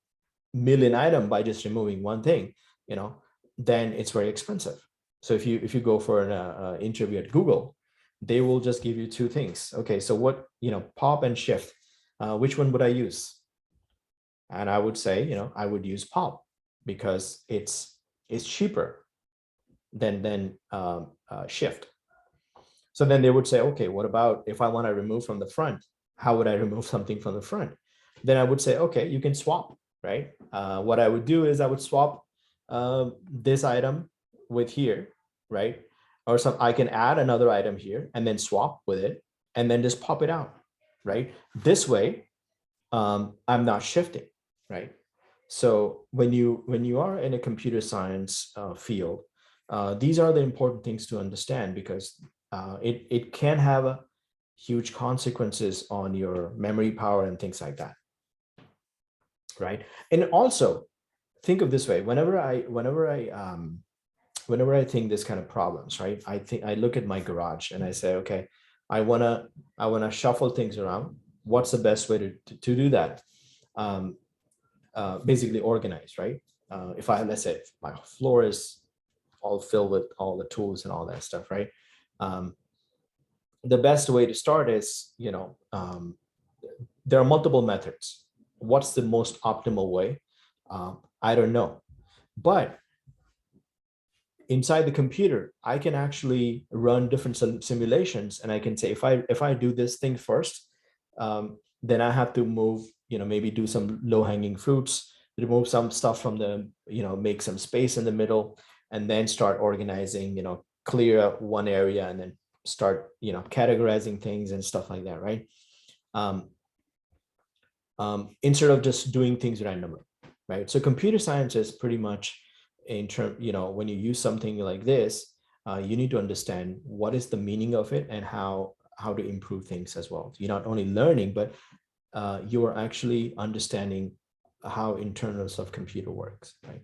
million item by just removing one thing, you know, then it's very expensive. So if you go for an interview at Google, they will just give you two things. Okay, so what, you know, pop and shift, which one would I use? And I would say, you know, I would use pop because it's cheaper than shift. So then they would say, okay, what about if I want to remove from the front? How would I remove something from the front? Then I would say, okay, you can swap, right? What I would do is I would swap this item with here, right? Or I can add another item here and then swap with it and then just pop it out, right? This way, I'm not shifting, right? So when you are in a computer science field, these are the important things to understand, because it can have huge consequences on your memory power and things like that, right? And also think of this way: whenever I think this kind of problems, right? I look at my garage and I say, okay, I wanna shuffle things around. What's the best way to do that? Basically organize, right? If let's say my floor is all filled with all the tools and all that stuff, right? The best way to start is, you know, there are multiple methods. What's the most optimal way? I don't know. But inside the computer, I can actually run different simulations, and I can say, if I do this thing first, then I have to move, you know, maybe do some low-hanging fruits, remove some stuff from the, you know, make some space in the middle, and then start organizing, you know, clear up one area and then start, you know, categorizing things and stuff like that, right? Instead of just doing things randomly, right? So computer science is pretty much, in term, you know, when you use something like this, you need to understand what is the meaning of it and how to improve things as well. You're not only learning, but you are actually understanding how internals of computer works, right?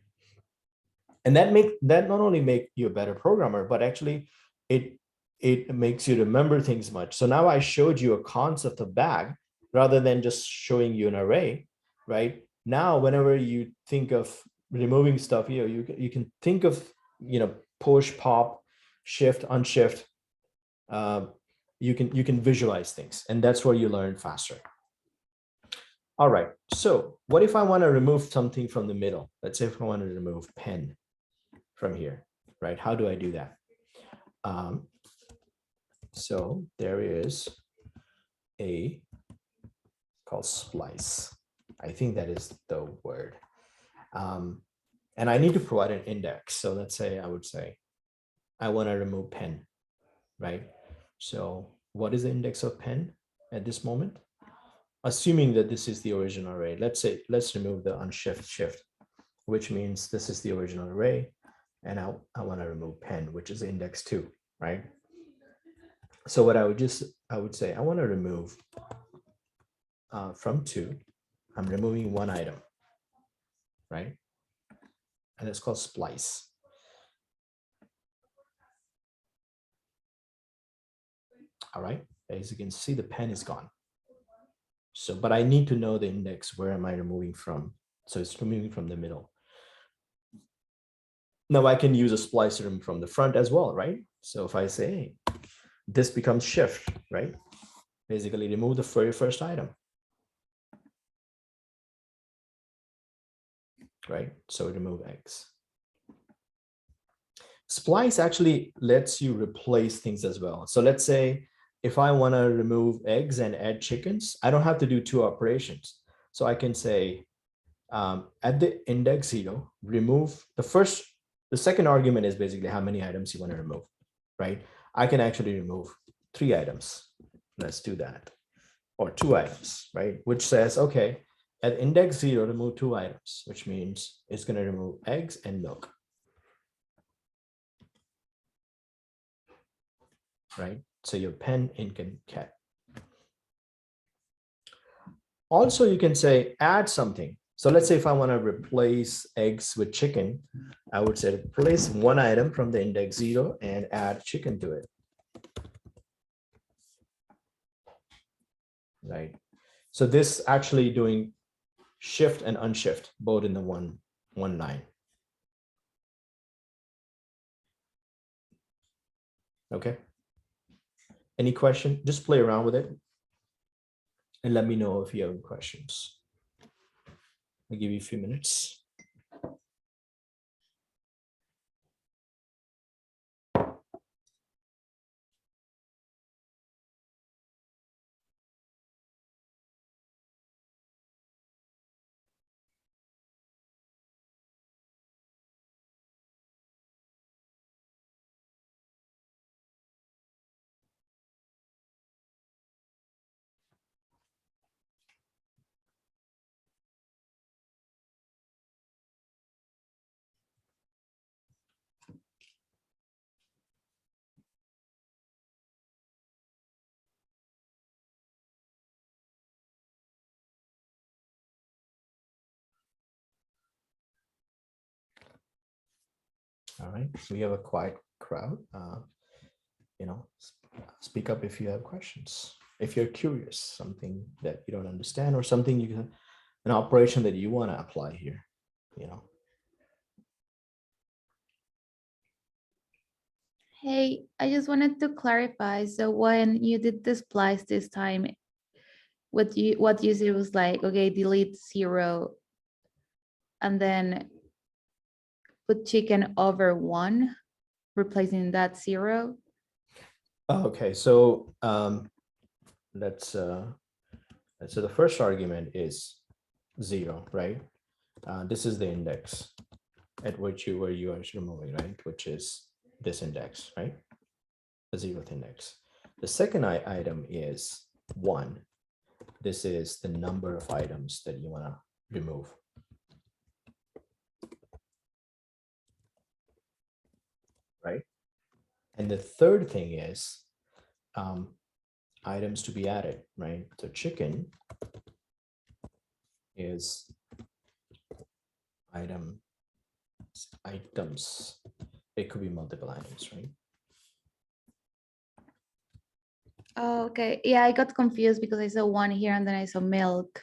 And that not only make you a better programmer, but actually it makes you remember things much. So now I showed you a concept of bag rather than just showing you an array, right? Now, whenever you think of removing stuff here, you can think of, you know, push, pop, shift, unshift. You can visualize things, and that's where you learn faster. All right, so what if I want to remove something from the middle? Let's say if I want to remove pen from here. right? How do I do that? So there is a called splice. I think that is the word. And I need to provide an index. So let's say I would say, I want to remove pen, right? So what is the index of pen at this moment? Assuming that this is the original array, let's remove the unshift shift, which means this is the original array. And I want to remove pen, which is index 2, right? So what I would say, I want to remove from 2, I'm removing one item, right? And it's called splice. All right, as you can see, the pen is gone. So, but I need to know the index. Where am I removing from? So it's removing from the middle. Now I can use a splice to remove from the front as well, right? So if I say, hey, this becomes shift, right? Basically remove the very first item, right? So remove X. Splice actually lets you replace things as well. So let's say if I want to remove eggs and add chickens, I don't have to do 2 operations. So I can say at the index 0, remove the second argument is basically how many items you want to remove, right? I can actually remove 3 items. Let's do that. Or 2 items, right? Which says, okay, at index 0, remove 2 items, which means it's going to remove eggs and milk. Right? So your pen, ink, and cat. Also, you can say add something. So let's say if I want to replace eggs with chicken, I would say replace one item from the index 0 and add chicken to it. Right? So this actually doing shift and unshift both in the one line. Okay. Any question? Just play around with it and let me know if you have questions. I'll give you a few minutes. All right, so we have a quiet crowd. You know, speak up if you have questions. If you're curious, something that you don't understand, or something you can, an operation that you want to apply here, you know. Hey, I just wanted to clarify. So when you did the splice this time, what you said was like, okay, delete 0 and then put chicken over 1, replacing that 0. Okay, so let's so the first argument is 0, right? This is the index at which you are removing, right? Which is this index, right? The 0th index. The second item is 1. This is the number of items that you want to remove. Right? And the third thing is items to be added, right? So chicken is items. It could be multiple items, right? Oh, okay. Yeah, I got confused because I saw 1 here and then I saw milk.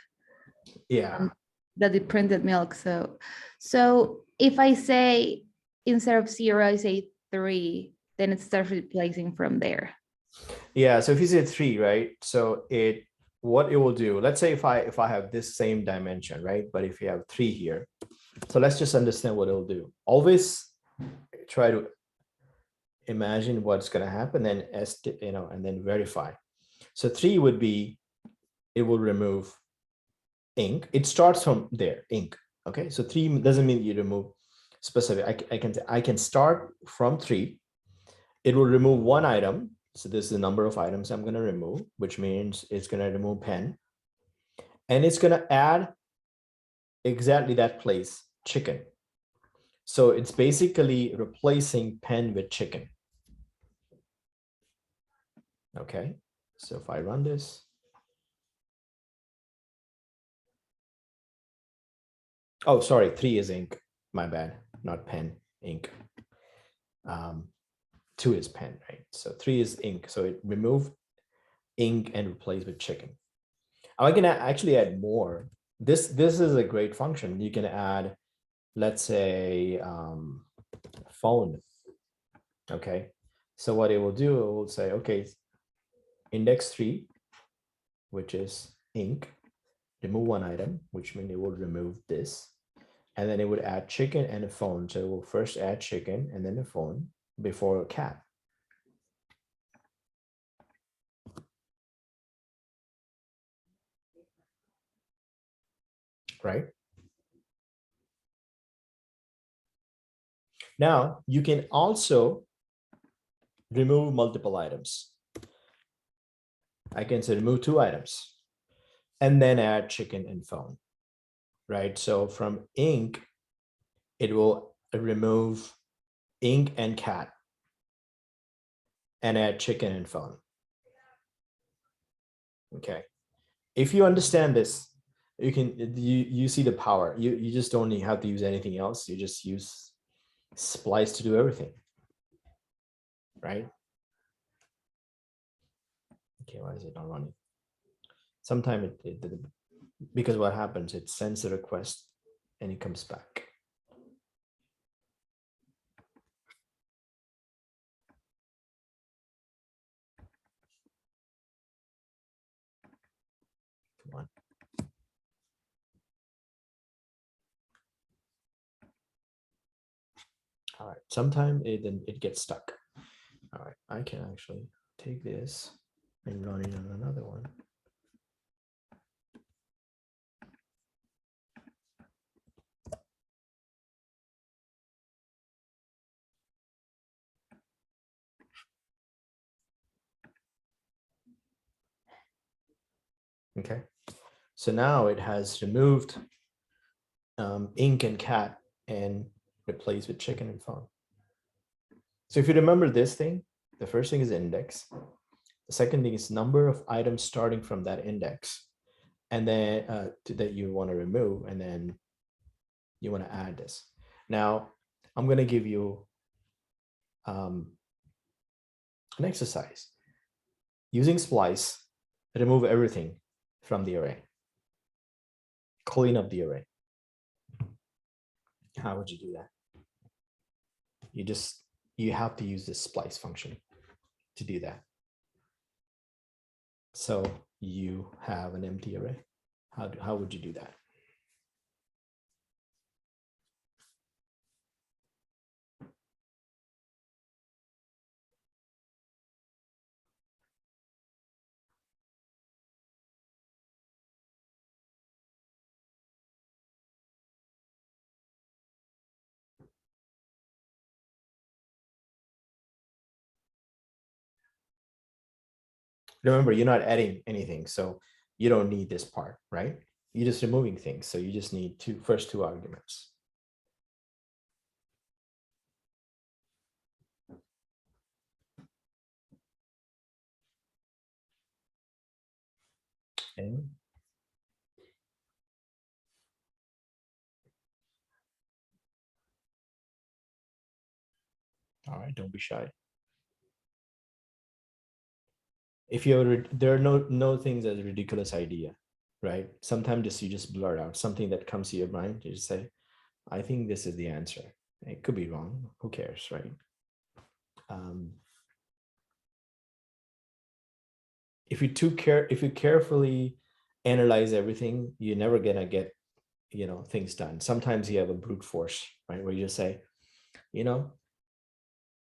Yeah. That it printed milk. So if I say instead of 0, I say 3, then it starts replacing from there. Yeah. So if you say 3, right? So what it will do, let's say if I have this same dimension, right? But if you have 3 here, so let's just understand what it'll do. Always try to imagine what's going to happen, then and then verify. So 3 would be, it will remove ink. It starts from there, ink. Okay, so 3 doesn't mean you remove specific. I can start from 3. It will remove one item. So this is the number of items I'm going to remove, which means it's going to remove pen, and it's going to add exactly that place, chicken. So it's basically replacing pen with chicken. Okay, so if I run this, oh, sorry, 3 is ink, my bad, not pen, ink. 2 is pen, right? So 3 is ink. So it removed ink and replaced with chicken. I can actually add more. This is a great function. You can add, let's say, phone. Okay, so what it will do, it will say, okay, index 3, which is ink, remove one item, which means it will remove this, and then it would add chicken and a phone. So it will first add chicken and then a phone before a cat. Right? Now you can also remove multiple items. I can say remove 2 items and then add chicken and phone, right? So from ink, it will remove ink and cat and add chicken and phone. Okay. If you understand this, you see the power. You just don't have to use anything else. You just use splice to do everything, right? Okay, why is it not running? Sometimes because what happens, it sends a request and it comes back. Come on. All right, sometimes it gets stuck. All right, I can actually take this and run it on another one. Okay, so now it has removed ink and cat and replaced with chicken and phone. So if you remember this thing, the first thing is index. The second thing is number of items starting from that index, and then that you want to remove, and then you want to add this. Now, I'm going to give you an exercise. Using splice, remove everything from the array. Clean up the array. How would you do that? You have to use this splice function to do that. So you have an empty array. How would you do that? Remember, you're not adding anything, so you don't need this part, right? You're just removing things, so you just need first two arguments. Okay. All right, don't be shy. If you're there are no things as a ridiculous idea, right? Sometimes you just blurt out something that comes to your mind. You just say, I think this is the answer. It could be wrong. Who cares, right? If you carefully analyze everything, you're never gonna get things done. Sometimes you have a brute force, right? Where you just say,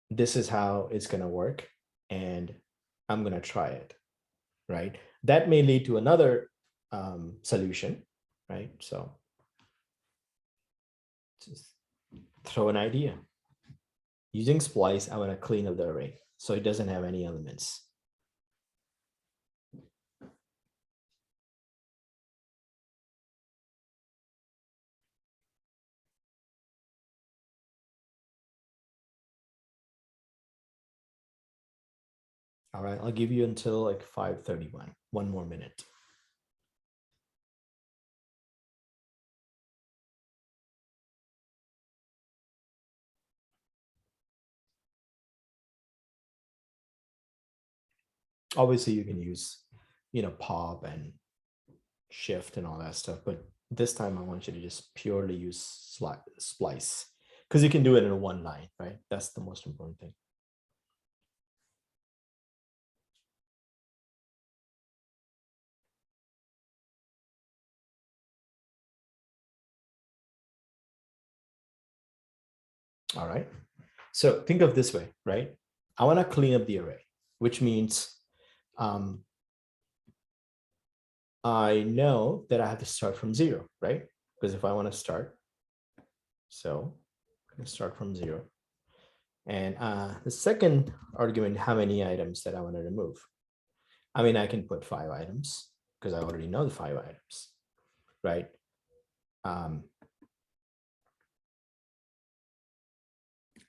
this is how it's going to work, and I'm going to try it, right? That may lead to another solution, right? So just throw an idea. Using splice, I want to clean up the array so it doesn't have any elements. All right, I'll give you until like 5:31, 1 more minute. Obviously, you can use, pop and shift and all that stuff, but this time I want you to just purely use splice, because you can do it in one line, right? That's the most important thing. All right. So think of this way, right? I want to clean up the array, which means I know that I have to start from 0, right? Because if I want to start, so I'm going to start from 0. And the second argument, how many items that I want to remove. I mean, I can put 5 items because I already know the 5 items, right?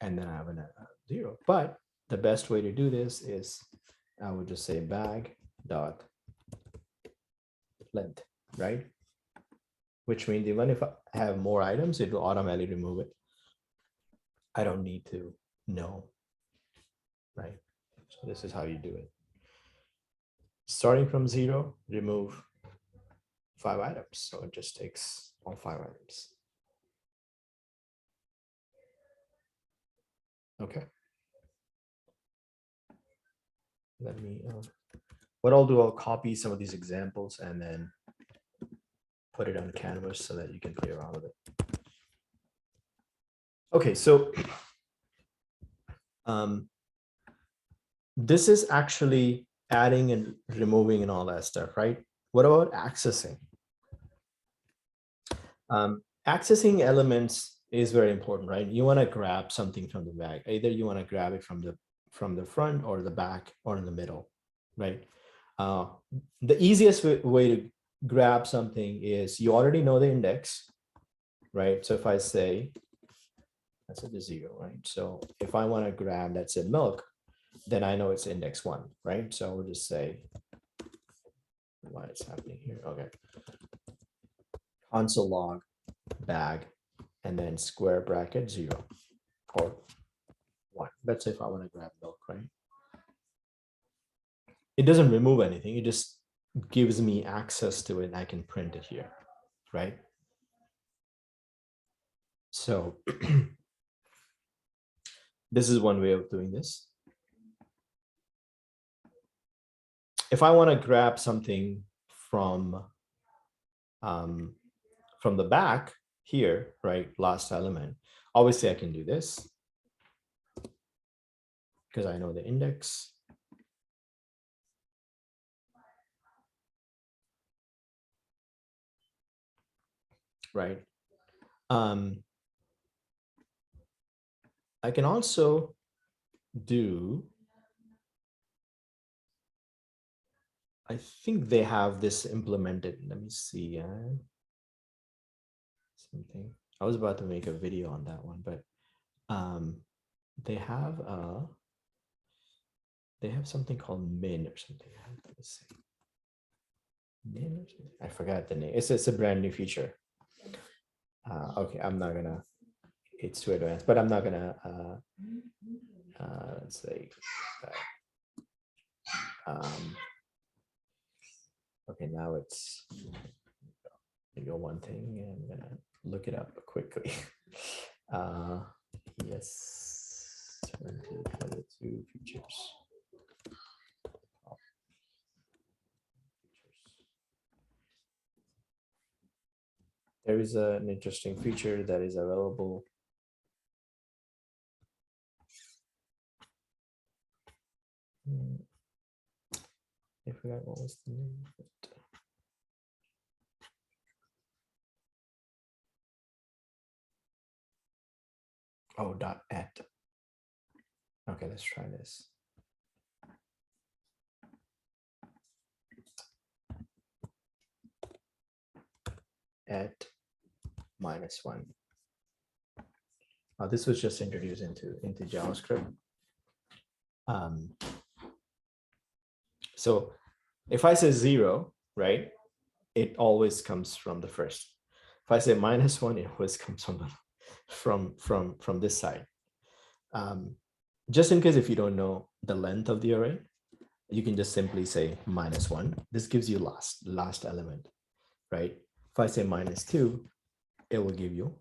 And then I have a 0. But the best way to do this is I would just say bag dot length, right? Which means even if I have more items, it will automatically remove it. I don't need to know, right? So this is how you do it. Starting from 0, remove 5 items. So it just takes all 5 items. Okay. Let me, what I'll do, I'll copy some of these examples and then put it on Canvas so that you can play around with it. Okay, so this is actually adding and removing and all that stuff, right? What about accessing? Accessing elements is very important, right? You want to grab something from the bag. Either you want to grab it from the front or the back or in the middle, right? The easiest way to grab something is you already know the index, right? So if I say, that's at the 0, right? So if I want to grab, let's say milk, then I know it's index 1, right? So we'll just say, why it's happening here? Okay. Console log bag and then square bracket 0 or 1. Let's say if I want to grab milk, right? It doesn't remove anything. It just gives me access to it and I can print it here, right? So this is one way of doing this. If I want to grab something from the back here, right, last element, obviously I can do this because I know the index. Right. I can also do, I think they have this implemented. Let me see. Something. I was about to make a video on that one, but they have something called min or something. Let's see. Min or something. I forgot the name. It's a brand new feature. Okay, I'm not gonna. It's too advanced, but I'm not gonna. Let's say. Okay, now it's. Go one thing and I'm gonna look it up quickly. Yes, 2022 features. There is an interesting feature that is available. I forgot what was the name of it. Oh, dot at. Okay, let's try this. At -1. This was just introduced into JavaScript. So if I say 0, right, it always comes from the first. If I say -1, it always comes from this side. Just in case if you don't know the length of the array, you can just simply say -1. This gives you last element, right? If I say -2, it will give you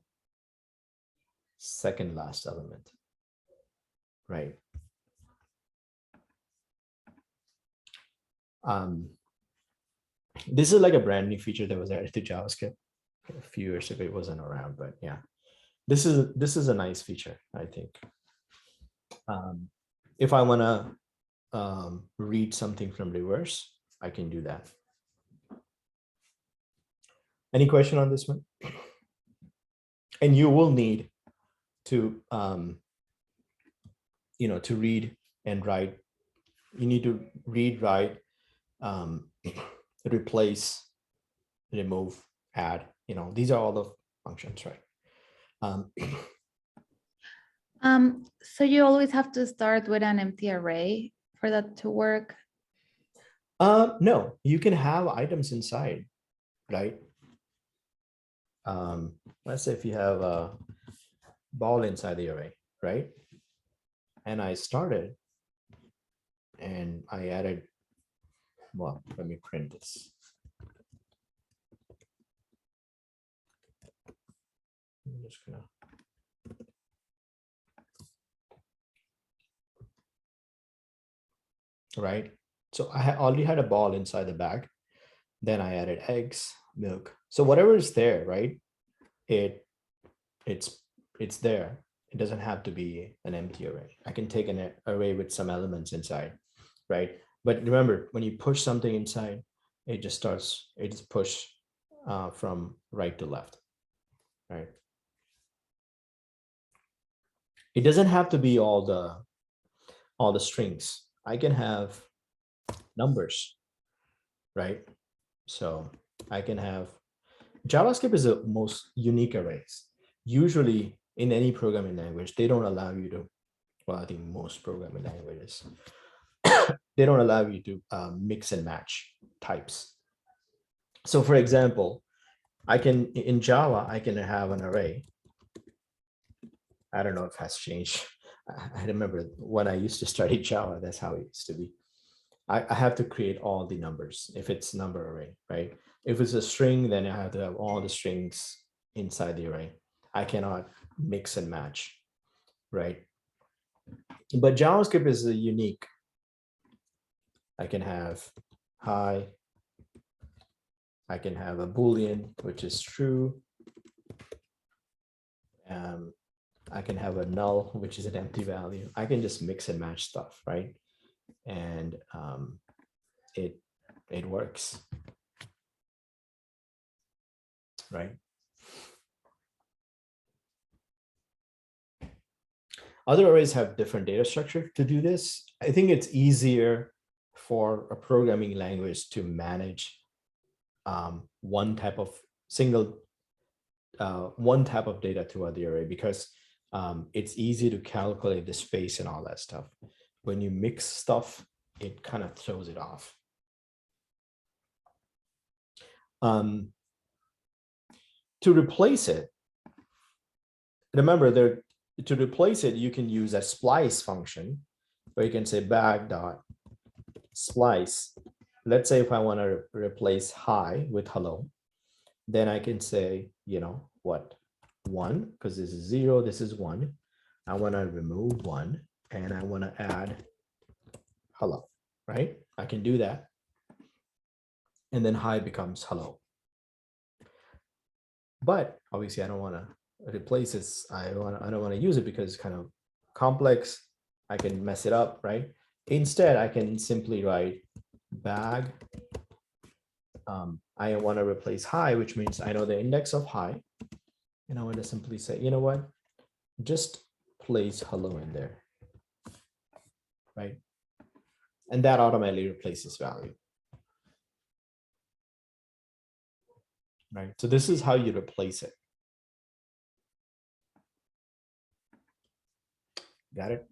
second last element, right? This is like a brand new feature that was added to JavaScript a few years ago. It wasn't around, but yeah, this is a nice feature, I think. If I want to read something from reverse, I can do that. Any question on this one? And you will need to to read and write. You need to read, write, replace, remove, add. These are all the functions, right? So you always have to start with an empty array for that to work? No, you can have items inside, right? Let's say if you have a ball inside the array, right? And I started and I added, well, let me print this. I'm just gonna. Right. So I already had a ball inside the bag. Then I added eggs, milk. So whatever is there, right? It's there. It doesn't have to be an empty array. I can take an array with some elements inside, right? But remember, when you push something inside, it just push from right to left, right? It doesn't have to be all the strings. I can have numbers, right? So I can have JavaScript is the most unique arrays. Usually in any programming language, they don't allow you to, well, I think most programming languages, they don't allow you to mix and match types. So for example, in Java, I can have an array. I don't know if it has changed. I remember when I used to study Java, that's how it used to be. I have to create all the numbers if it's number array, right? If it's a string, then I have to have all the strings inside the array. I cannot mix and match, right? But JavaScript is unique. I can have hi. I can have a Boolean, which is true. I can have a null, which is an empty value. I can just mix and match stuff, right? And it works, right? Other arrays have different data structure to do this. I think it's easier for a programming language to manage one type of data to the array because it's easy to calculate the space and all that stuff. When you mix stuff, it kind of throws it off. To replace it, remember to replace it, you can use a splice function where you can say bag dot splice. Let's say if I want to replace hi with hello, then I can say, what, 1, because this is 0, this is 1. I want to remove 1 and I want to add hello, right? I can do that. And then hi becomes hello. But obviously I don't want to replace this. I don't want to use it because it's kind of complex. I can mess it up, right? Instead, I can simply write bag. I want to replace hi, which means I know the index of hi. And I want to simply say, you know what? Just place hello in there, right? And that automatically replaces value, right? So this is how you replace it. Got it?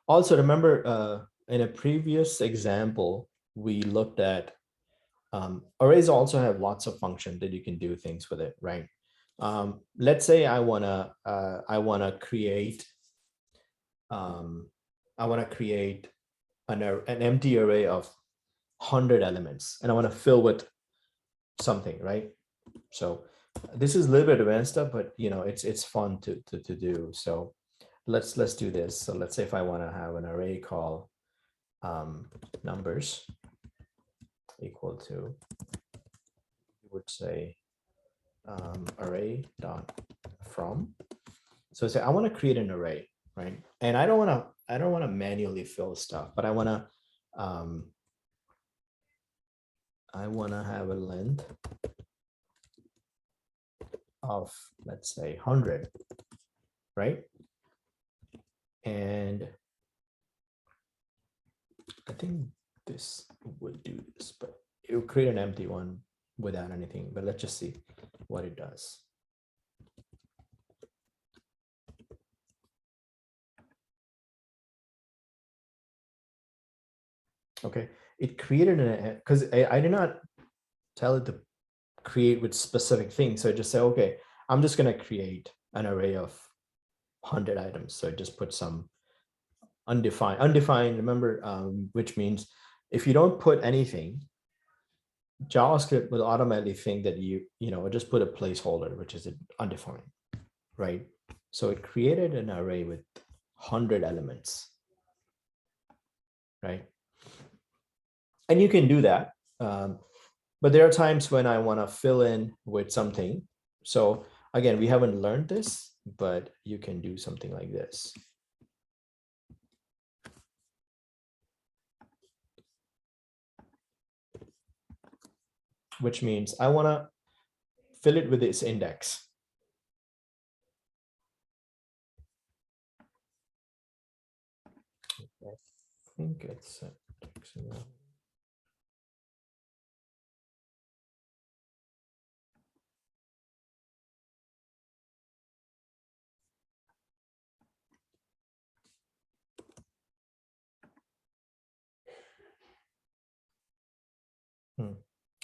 Also, remember in a previous example, we looked at arrays also have lots of functions that you can do things with it, right? Let's say I wanna create an empty array of 100 elements, and I want to fill with something, right? So this is a little bit advanced stuff, but you know it's fun to do. So let's do this. So let's say if I want to have an array called numbers equal to, you would say array dot from. So say I want to create an array, right? And I don't want to manually fill stuff, but I want to have a length of, let's say, 100, right? And I think this would do this, but it will create an empty one without anything. But let's just see what it does. Okay, it created an, because I did not tell it to create with specific things. So I just say, okay, I'm just going to create an array of 100 items. So I just put some undefined, remember, which means if you don't put anything, JavaScript will automatically think that you just put a placeholder, which is undefined, right? So it created an array with 100 elements, right? And you can do that. But there are times when I want to fill in with something. So again, we haven't learned this, but you can do something like this. Which means I want to fill it with this index. I think it's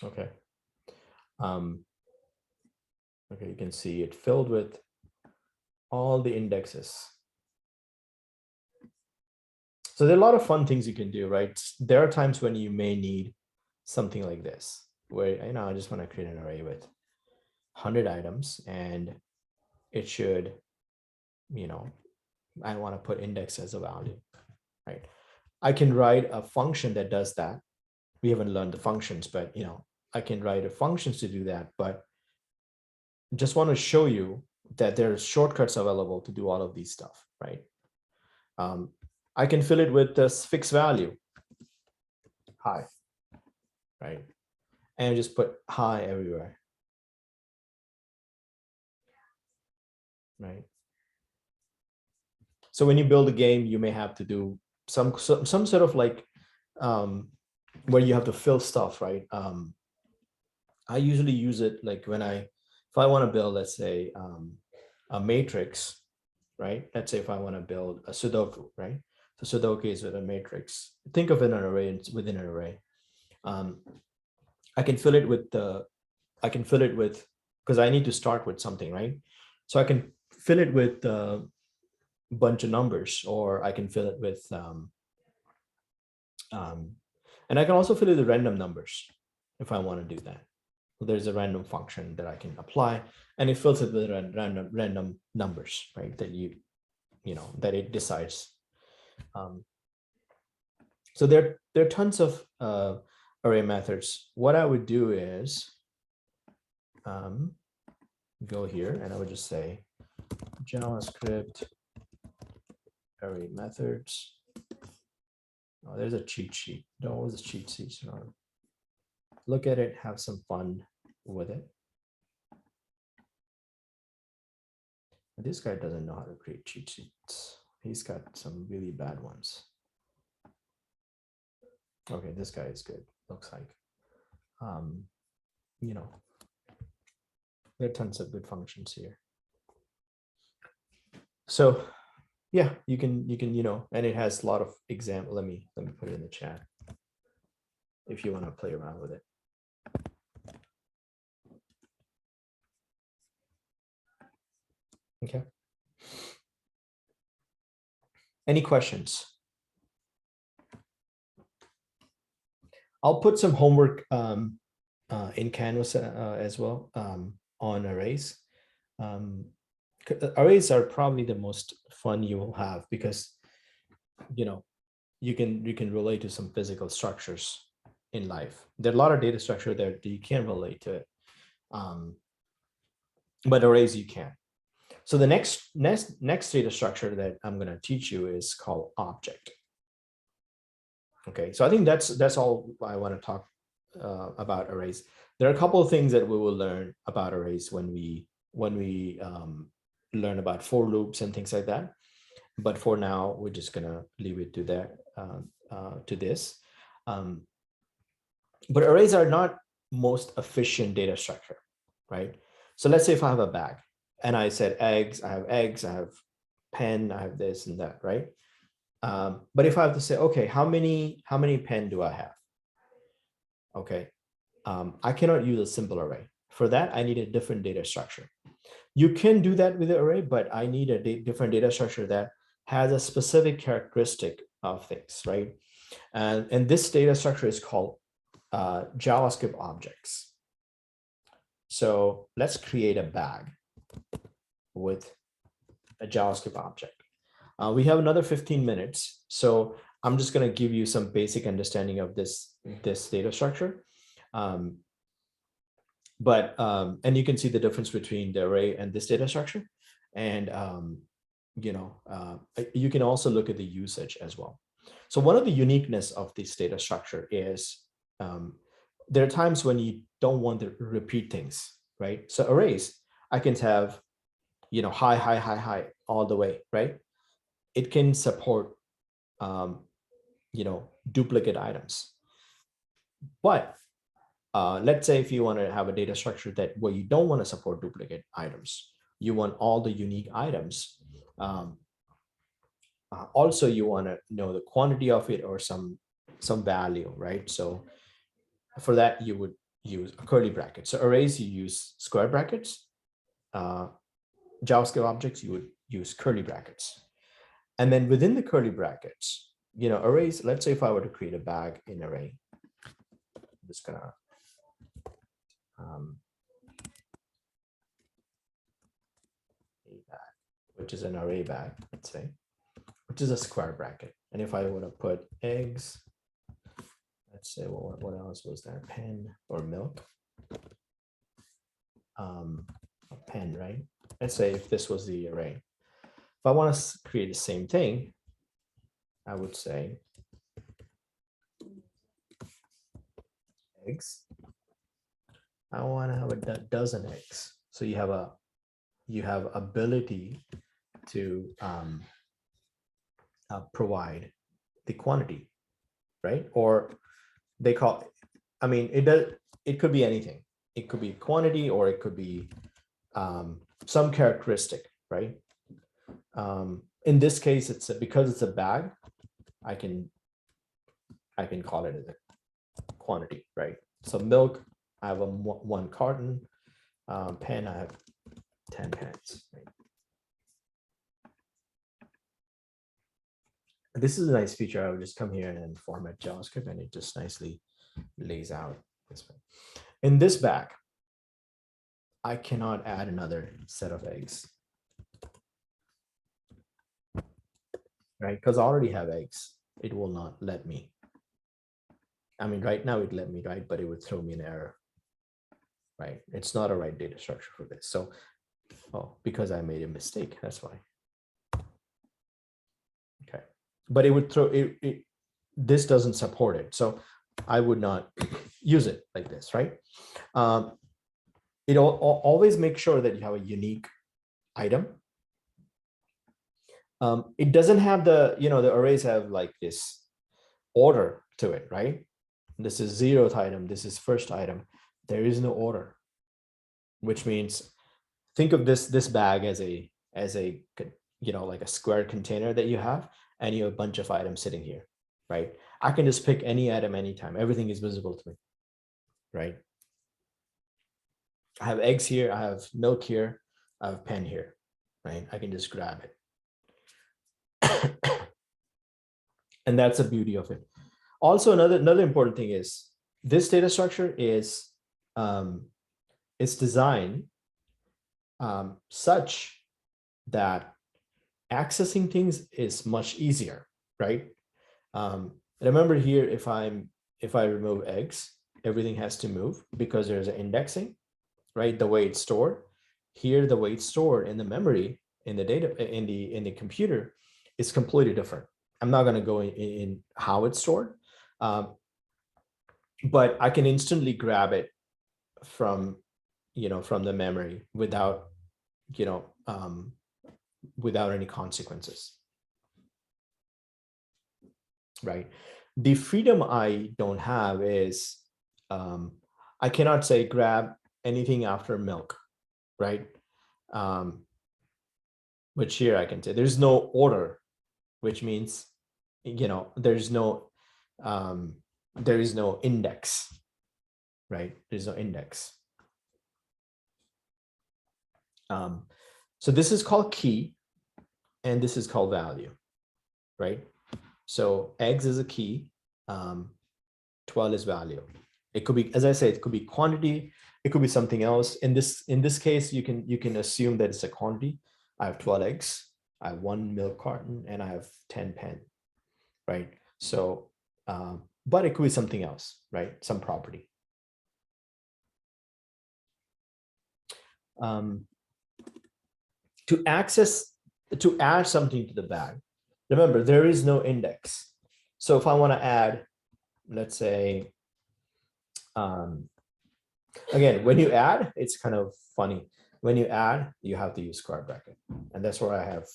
okay. Okay, you can see it filled with all the indexes. So there are a lot of fun things you can do, right? There are times when you may need something like this, where I just want to create an array with 100 items, and it should, I want to put index as a value, right? I can write a function that does that. We haven't learned the functions, but I can write a functions to do that. But just want to show you that there's shortcuts available to do all of these stuff, right? I can fill it with this fixed value, hi, right? And just put hi everywhere, right? So when you build a game, you may have to do some sort of like where you have to fill stuff, right? I usually use it like if I want to build, let's say, a matrix, right? Let's say if I want to build a Sudoku, right? So Sudoku is with a matrix. Think of an array within an array. I can fill it with because I need to start with something, right? So I can fill it with a bunch of numbers, or I can fill it with and I can also fill it with random numbers if I want to do that. So there's a random function that I can apply, and it fills it with random numbers, right? That that it decides. So there are tons of array methods. What I would do is go here and I would just say JavaScript array methods. Oh, there's a cheat sheet. Don't always cheat sheets. You know. Look at it, have some fun with it. This guy doesn't know how to create cheat sheets. He's got some really bad ones. Okay, this guy is good, looks like. You know, there are tons of good functions here. So yeah, you can, you know, and it has a lot of example. Let me put it in the chat if you want to play around with it. Okay. Any questions? I'll put some homework in Canvas as well on arrays. Arrays are probably the most fun you will have because, you know, you can relate to some physical structures in life. There are a lot of data structure there that you can't relate to it, but arrays you can. So the next data structure that I'm going to teach you is called object. Okay, so I think that's all I want to talk about arrays. There are a couple of things that we will learn about arrays when we learn about for loops and things like that. But for now, we're just gonna leave it to that to this. But arrays are not most efficient data structure, right? So let's say if I have a bag and I said eggs, I have pen, I have this and that, right? But if I have to say, okay, how many pen do I have? Okay, I cannot use a simple array. For that, I need a different data structure. You can do that with the array, but I need a different data structure that has a specific characteristic of things, right? And this data structure is called JavaScript objects. So let's create a bag with a JavaScript object. We have another 15 minutes, so I'm just going to give you some basic understanding of this data structure. And you can see the difference between the array and this data structure. And you know, you can also look at the usage as well. So one of the uniqueness of this data structure is there are times when you don't want to repeat things, right? So arrays, I can have, you know, high all the way, right? It can support, you know, duplicate items. But let's say if you want to have a data structure that where you don't want to support duplicate items, you want all the unique items. Also, you want to know the quantity of it or some value, right? So for that, you would use a curly bracket. So arrays, you use square brackets. JavaScript objects, you would use curly brackets. And then within the curly brackets, you know, arrays, let's say if I were to create a bag in array, I'm just gonna a bag, which is an array bag, let's say, which is a square bracket. And if I were to put eggs, let's say, well, what else was there? Pen or milk? A pen, right? Let's say if this was the array. If I want to create the same thing, I would say eggs. I want to have a dozen eggs. So you have ability to provide the quantity, right? Or they call, I mean, it could be anything. It could be quantity, or it could be some characteristic, right? In this case, because it's a bag, I can call it a quantity, right? So milk, I have 1 carton. Pen, I have 10 pens. Right? This is a nice feature. I would just come here and then format JavaScript, and it just nicely lays out this way. In this bag, I cannot add another set of eggs, right? Because I already have eggs. It will not let me. I mean, right now it let me, right? But it would throw me an error. right? It's not a right data structure for this. So, oh, because I made a mistake, that's why. Okay, but it would throw it. This doesn't support it, so I would not use it like this, right? It always make sure that you have a unique item. It doesn't have the, the arrays have like this order to it, right? This is 0th item, this is first item. There is no order, which means think of this bag as a like a square container that you have, and you have a bunch of items sitting here, right? I can just pick any item anytime. Everything is visible to me, right? I have eggs here, I have milk here, I have pen here, right? I can just grab it. And that's the beauty of it. Also, another important thing is this data structure is it's designed such that accessing things is much easier, right? Remember here, if I remove eggs, everything has to move because there's an indexing, right? The way it's stored here, the way it's stored in the memory, in the data, in the computer, is completely different. I'm not going to go in how it's stored, but I can instantly grab it from from the memory without without any consequences, right? The freedom I don't have is I cannot say grab anything after milk, right? Which here I can say there's no order, which means there is no index, right? There's no index. So this is called key, and this is called value, right? So eggs is a key, 12 is value. It could be, as I said, it could be quantity, it could be something else. In this case, you can assume that it's a quantity. I have 12 eggs, I have 1 milk carton, and I have 10 pen, right? So, but it could be something else, right? Some property. To add something to the bag, remember, there is no index. So if I want to add, let's say, again, when you add, it's kind of funny. When you add, you have to use square bracket. And that's where I have,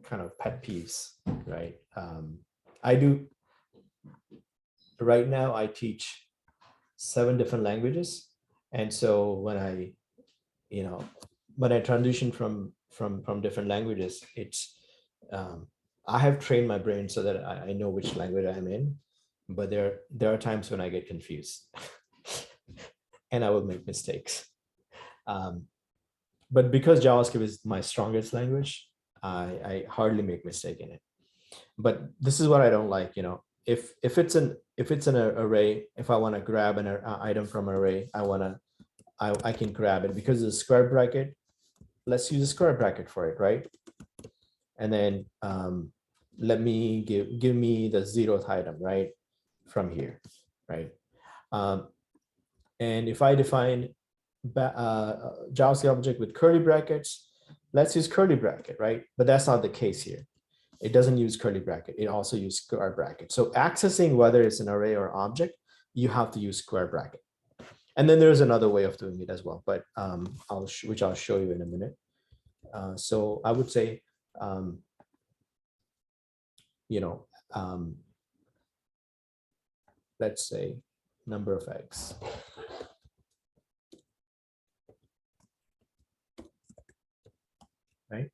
kind of pet peeves, right? Right now I teach 7 different languages. And so when I transition from different languages, it's I have trained my brain so that I know which language I'm in, but there are times when I get confused and I will make mistakes. But because JavaScript is my strongest language, I hardly make mistake in it. But this is what I don't like. If it's an array, if I want to grab an item from array, I can grab it because of the square bracket. Let's use a square bracket for it, right? And then let me give me the 0th item, right, from here, right? And if I define JavaScript object with curly brackets, let's use curly bracket, right? But that's not the case here. It doesn't use curly bracket. It also uses square bracket. So accessing whether it's an array or object, you have to use square bracket. And then there's another way of doing it as well, but which I'll show you in a minute. So I would say, let's say number of eggs. Right?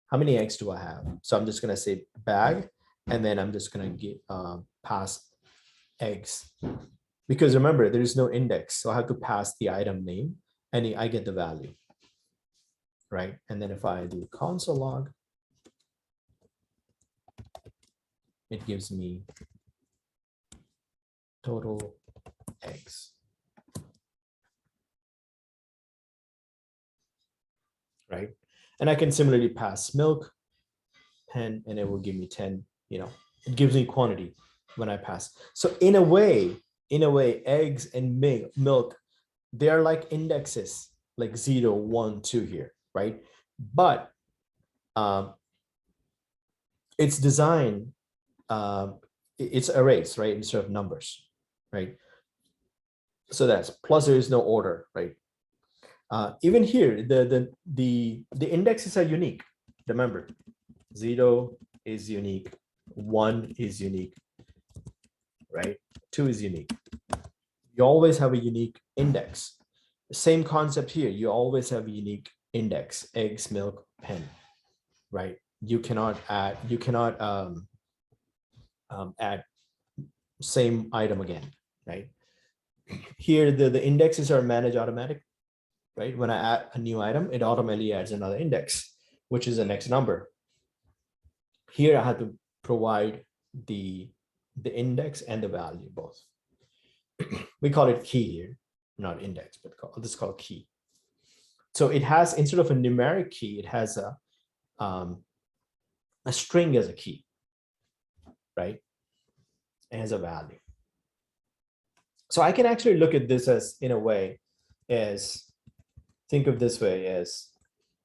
How many eggs do I have? So I'm just going to say bag, and then I'm just going to pass eggs. Because remember, there is no index. So I have to pass the item name, and I get the value. Right? And then if I do console log, it gives me total eggs. Right? And I can similarly pass milk, pen, and it will give me 10, it gives me quantity when I pass. So in a way, in a way, eggs and milk, they are like indexes, like 0, 1, 2 here, right? But it's designed, it's arrays, right, instead of numbers, right? So that's plus, there is no order, right? Even here, the indexes are unique. Remember, 0 is unique, 1 is unique, right? 2 is unique. You always have a unique index. Same concept here. You always have a unique index, eggs, milk, pen, right? You cannot add, add same item again, right? Here, the indexes are managed automatic, right? When I add a new item, it automatically adds another index, which is the next number. Here, I have to provide the index and the value both. We call it key here, not index, but this is called key. So it has, instead of a numeric key, it has a string as a key, right? It has a value. So I can actually look at this as, in a way, as, think of this way as,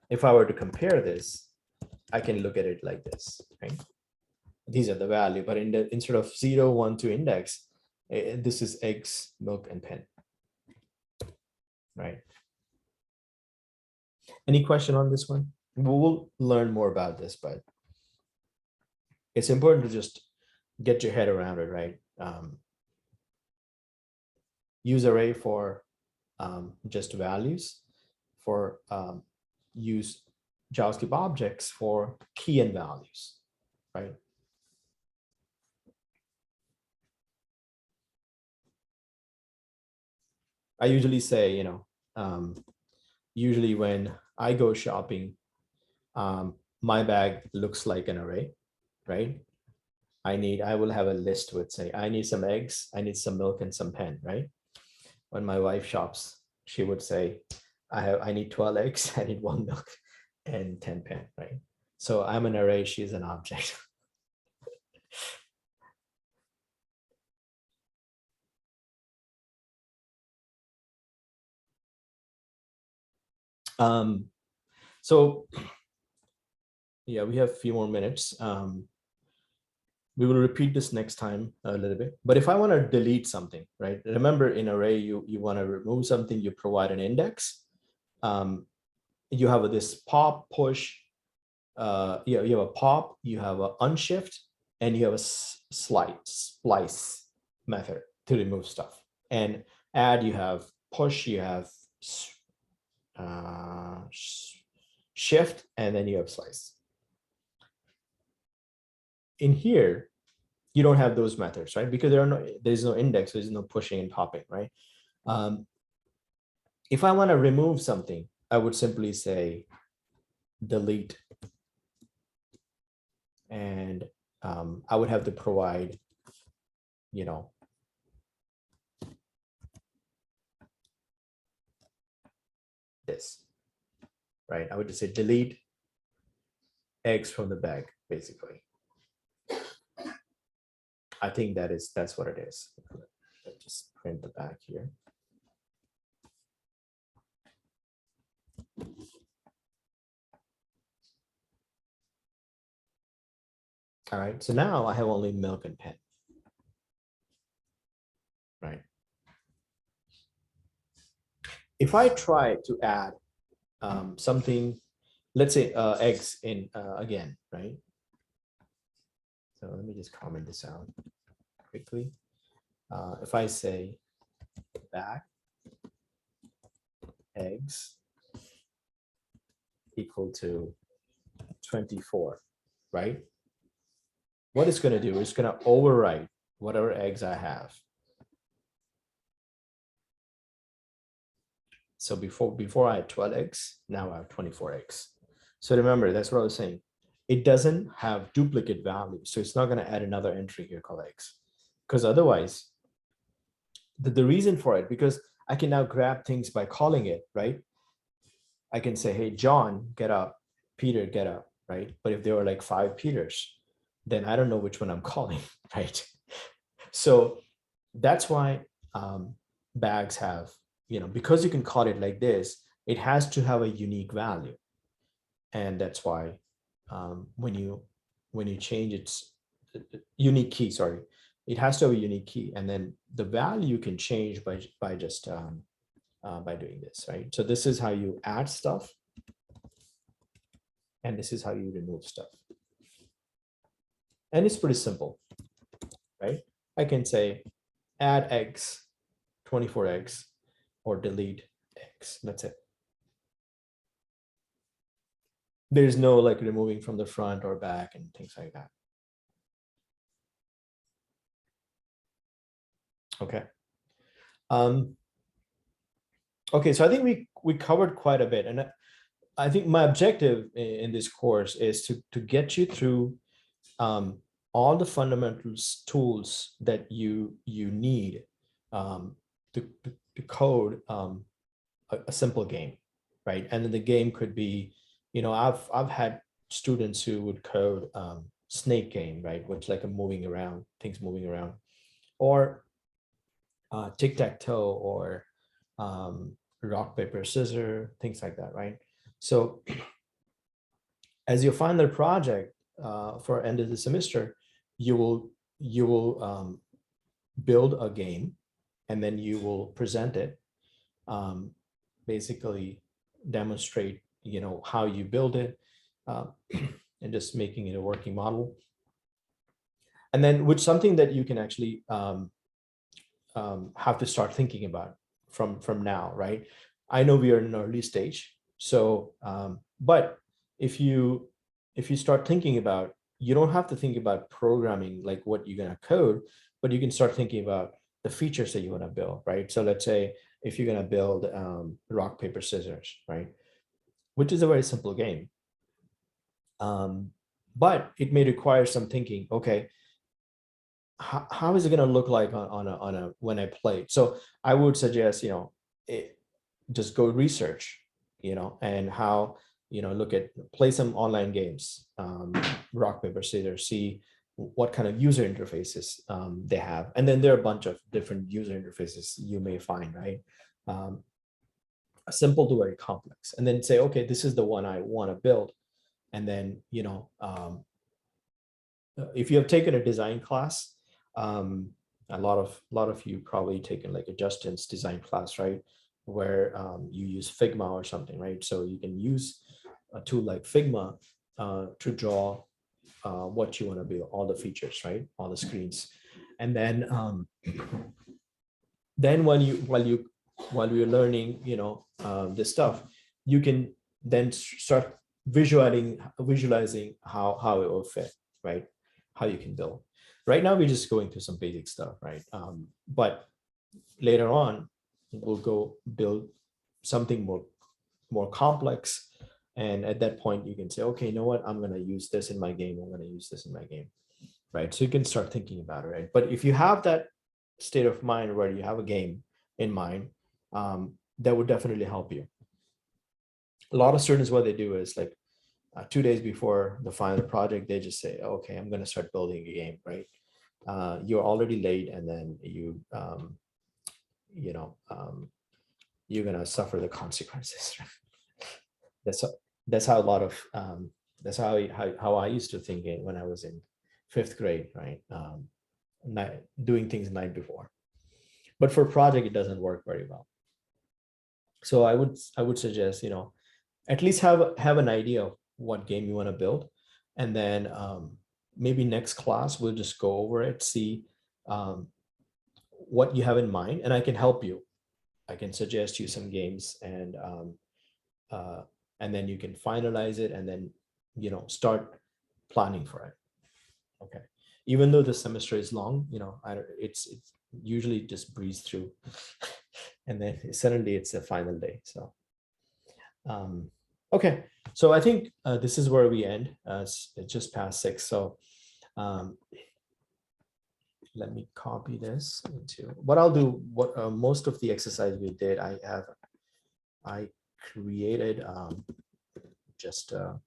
if I were to compare this, I can look at it like this, right? These are the value, but instead of 0, 1, 2 index, this is eggs, milk, and pen, right? Any question on this one? We'll learn more about this, but it's important to just get your head around it, right? Use array for just values, for use JavaScript objects for key and values, right? I usually say, usually when I go shopping, my bag looks like an array, right? I will have a list with, say, I need some eggs, I need some milk and some pen, right? When my wife shops, she would say, I need 12 eggs, I need 1 milk and 10 pen, right? So I'm an array, she's an object. So yeah, we have a few more minutes. We will repeat this next time a little bit. But if I want to delete something, right? Remember, in array, you want to remove something, you provide an index. You have this pop, push. You have a pop, you have an unshift, and you have a splice method to remove stuff. And add, you have push, you have shift, and then you have slice. In here, you don't have those methods, right? Because there's no index, there's no pushing and popping, right? If I want to remove something, I would simply say delete, and I would have to provide, this, right? I would just say delete eggs from the bag, basically. I think that's what it is. Let's just print the back here. All right, so now I have only milk and pen, right? If I try to add something, let's say eggs in again, right? So let me just comment this out quickly. If I say back eggs equal to 24, right? What it's going to do is going to overwrite whatever eggs I have. So before I had 12 eggs, now I have 24 eggs. So remember, that's what I was saying. It doesn't have duplicate values. So it's not going to add another entry here called eggs. Because otherwise, the reason for it, because I can now grab things by calling it, right? I can say, hey, John, get up, Peter, get up, right? But if there were like 5 Peters, then I don't know which one I'm calling, right? So that's why bags have, because you can call it like this, it has to have a unique value. And that's why when you change its unique key, sorry, it has to have a unique key, and then the value can change by just by doing this, right? So this is how you add stuff, and this is how you remove stuff. And it's pretty simple, right? I can say add eggs, 24 eggs, or delete eggs. That's it. There's no like removing from the front or back and things like that. Okay. Okay, so I think we covered quite a bit, and I think my objective in this course is to get you through all the fundamentals tools that you need to code a simple game, right? And then the game could be, I've had students who would code snake game, right, which like a moving around, things moving around, or tic-tac-toe, or rock paper scissors, things like that, right? So as you find the project for end of the semester, you will build a game, and then you will present it, basically demonstrate how you build it, and just making it a working model, and then with something that you can actually have to start thinking about from now, right? I know we are in an early stage, so but if you start thinking about, you don't have to think about programming like what you're going to code, but you can start thinking about the features that you want to build, right? So let's say if you're going to build rock paper scissors, right, which is a very simple game, but it may require some thinking. Okay, how is it going to look like on a when I play it? So I would suggest just go research, and how, look at, play some online games, rock paper scissors, see what kind of user interfaces they have, and then there are a bunch of different user interfaces you may find, right? Simple to very complex, and then say, okay, this is the one I want to build. And then if you have taken a design class, a lot of you probably taken like a Justin's design class, right, where you use Figma or something, right? So you can use a tool like Figma to draw what you want to build, all the features, right, all the screens. And then while you're learning this stuff, you can then start visualizing how it will fit, right, how you can build. Right now we're just going through some basic stuff, right? But later on we'll go build something more complex, and at that point you can say, okay, you know what, I'm going to use this in my game, I'm going to use this in my game, right? So you can start thinking about it, right? But if you have that state of mind where you have a game in mind, that would definitely help you. A lot of students, what they do is like 2 days before the final project, they just say, okay, I'm going to start building a game, right? You're already late, and then you're going to suffer the consequences. That's how a lot of that's how I used to think it when I was in 5th grade, right? Doing things the night before. But for project, it doesn't work very well. So I would suggest, at least have an idea of what game you want to build, and then maybe next class we'll just go over it, see what you have in mind, and I can help you. I can suggest you some games, and then you can finalize it, and then start planning for it. Okay, even though the semester is long, it's usually just breeze through, and then suddenly it's a final day. So okay, so I think this is where we end. It's just past 6, so let me copy this into what I'll do. What most of the exercise we did, I created just a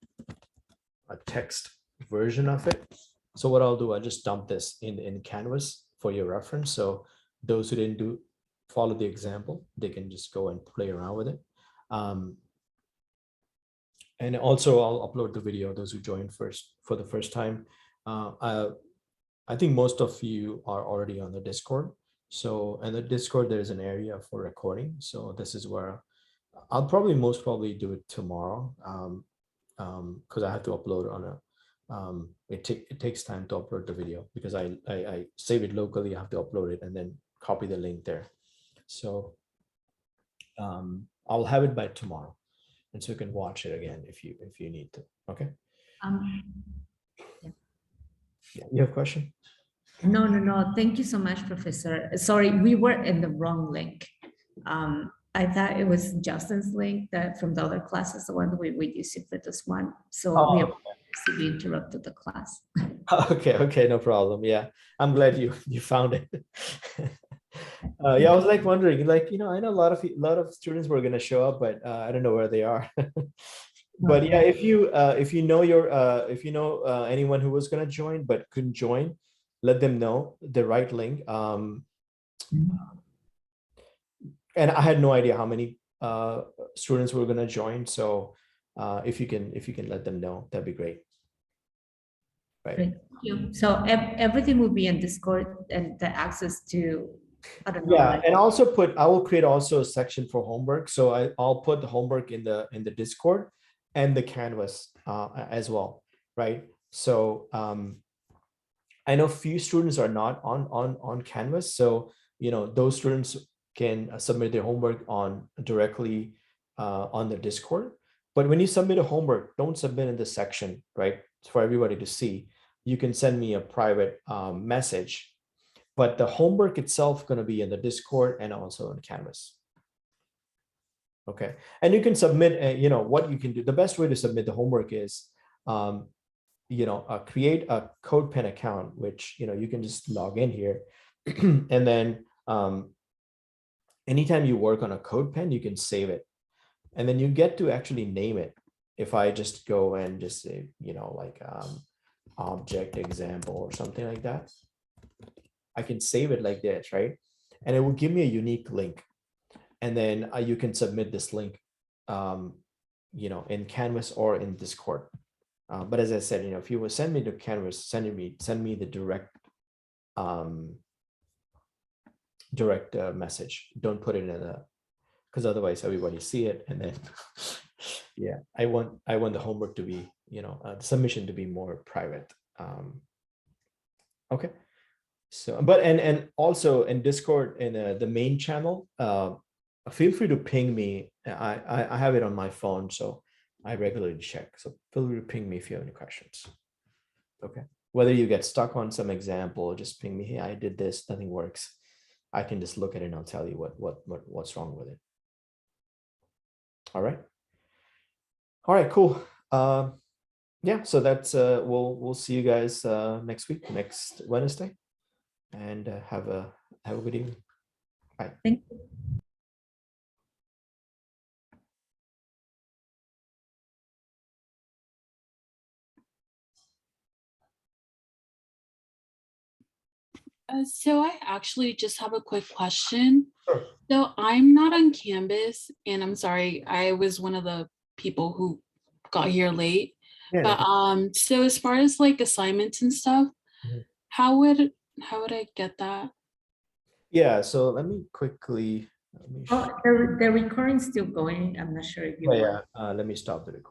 text version of it. So what I'll do, I'll just dump this in Canvas for your reference. So those who didn't follow the example, they can just go and play around with it. And also I'll upload the video, those who joined for the first time. I think most of you are already on the Discord. So in the Discord, there's an area for recording. So this is where I'll most probably do it tomorrow, because I have to upload on a, it takes time to upload the video because I save it locally, I have to upload it and then copy the link there. So I'll have it by tomorrow. And so you can watch it again if you need to. Okay. Yeah. You have a question? No. Thank you so much, Professor. Sorry, we were in the wrong link. I thought it was Justin's link that from the other classes, the one that we used for this one. So we interrupted the class. Okay, no problem. Yeah, I'm glad you found it. Yeah, I was like wondering, like, I know a lot of students were gonna show up, but I don't know where they are. But yeah, if you know anyone who was gonna join but couldn't join, let them know the right link. And I had no idea how many students were gonna join, so if you can let them know, that'd be great. Right. Thank you. So everything will be in Discord and the access to, I don't know. Yeah, like, and also I will create also a section for homework. So I'll put the homework in the Discord and the Canvas as well, right? So I know few students are not on Canvas, so those students can submit their homework directly on the Discord. But when you submit a homework, don't submit in the section, right? For everybody to see. You can send me a private message, but the homework itself going to be in the Discord and also in Canvas. Okay, and you can submit. What you can do. The best way to submit the homework is, create a CodePen account, which you can just log in here, and then anytime you work on a CodePen, you can save it, and then you get to actually name it. If I just go and just say, like object example or something like that, I can save it like this, right? And it will give me a unique link. And then you can submit this link, in Canvas or in Discord. But as I said, if you will send me to Canvas, send me the direct message. Don't put it in because otherwise everybody see it. And then, yeah, I want the homework to be, the submission to be more private. Okay. So, but and also in Discord in the main channel, feel free to ping me. I have it on my phone, so I regularly check. So feel free to ping me if you have any questions. Okay. Whether you get stuck on some example, just ping me. Hey, I did this, nothing works. I can just look at it and I'll tell you what's wrong with it. All right. All right. Cool. Yeah. So that's we'll see you guys next week, next Wednesday. And have a good evening. Bye. Thank you. So I actually just have a quick question. Sure. So I'm not on Canvas, and I'm sorry, I was one of the people who got here late. Yeah. But so as far as like assignments and stuff, how would I get that? Yeah. So let me quickly. Oh, the recording's still going. I'm not sure if you want. Yeah. Let me stop the recording.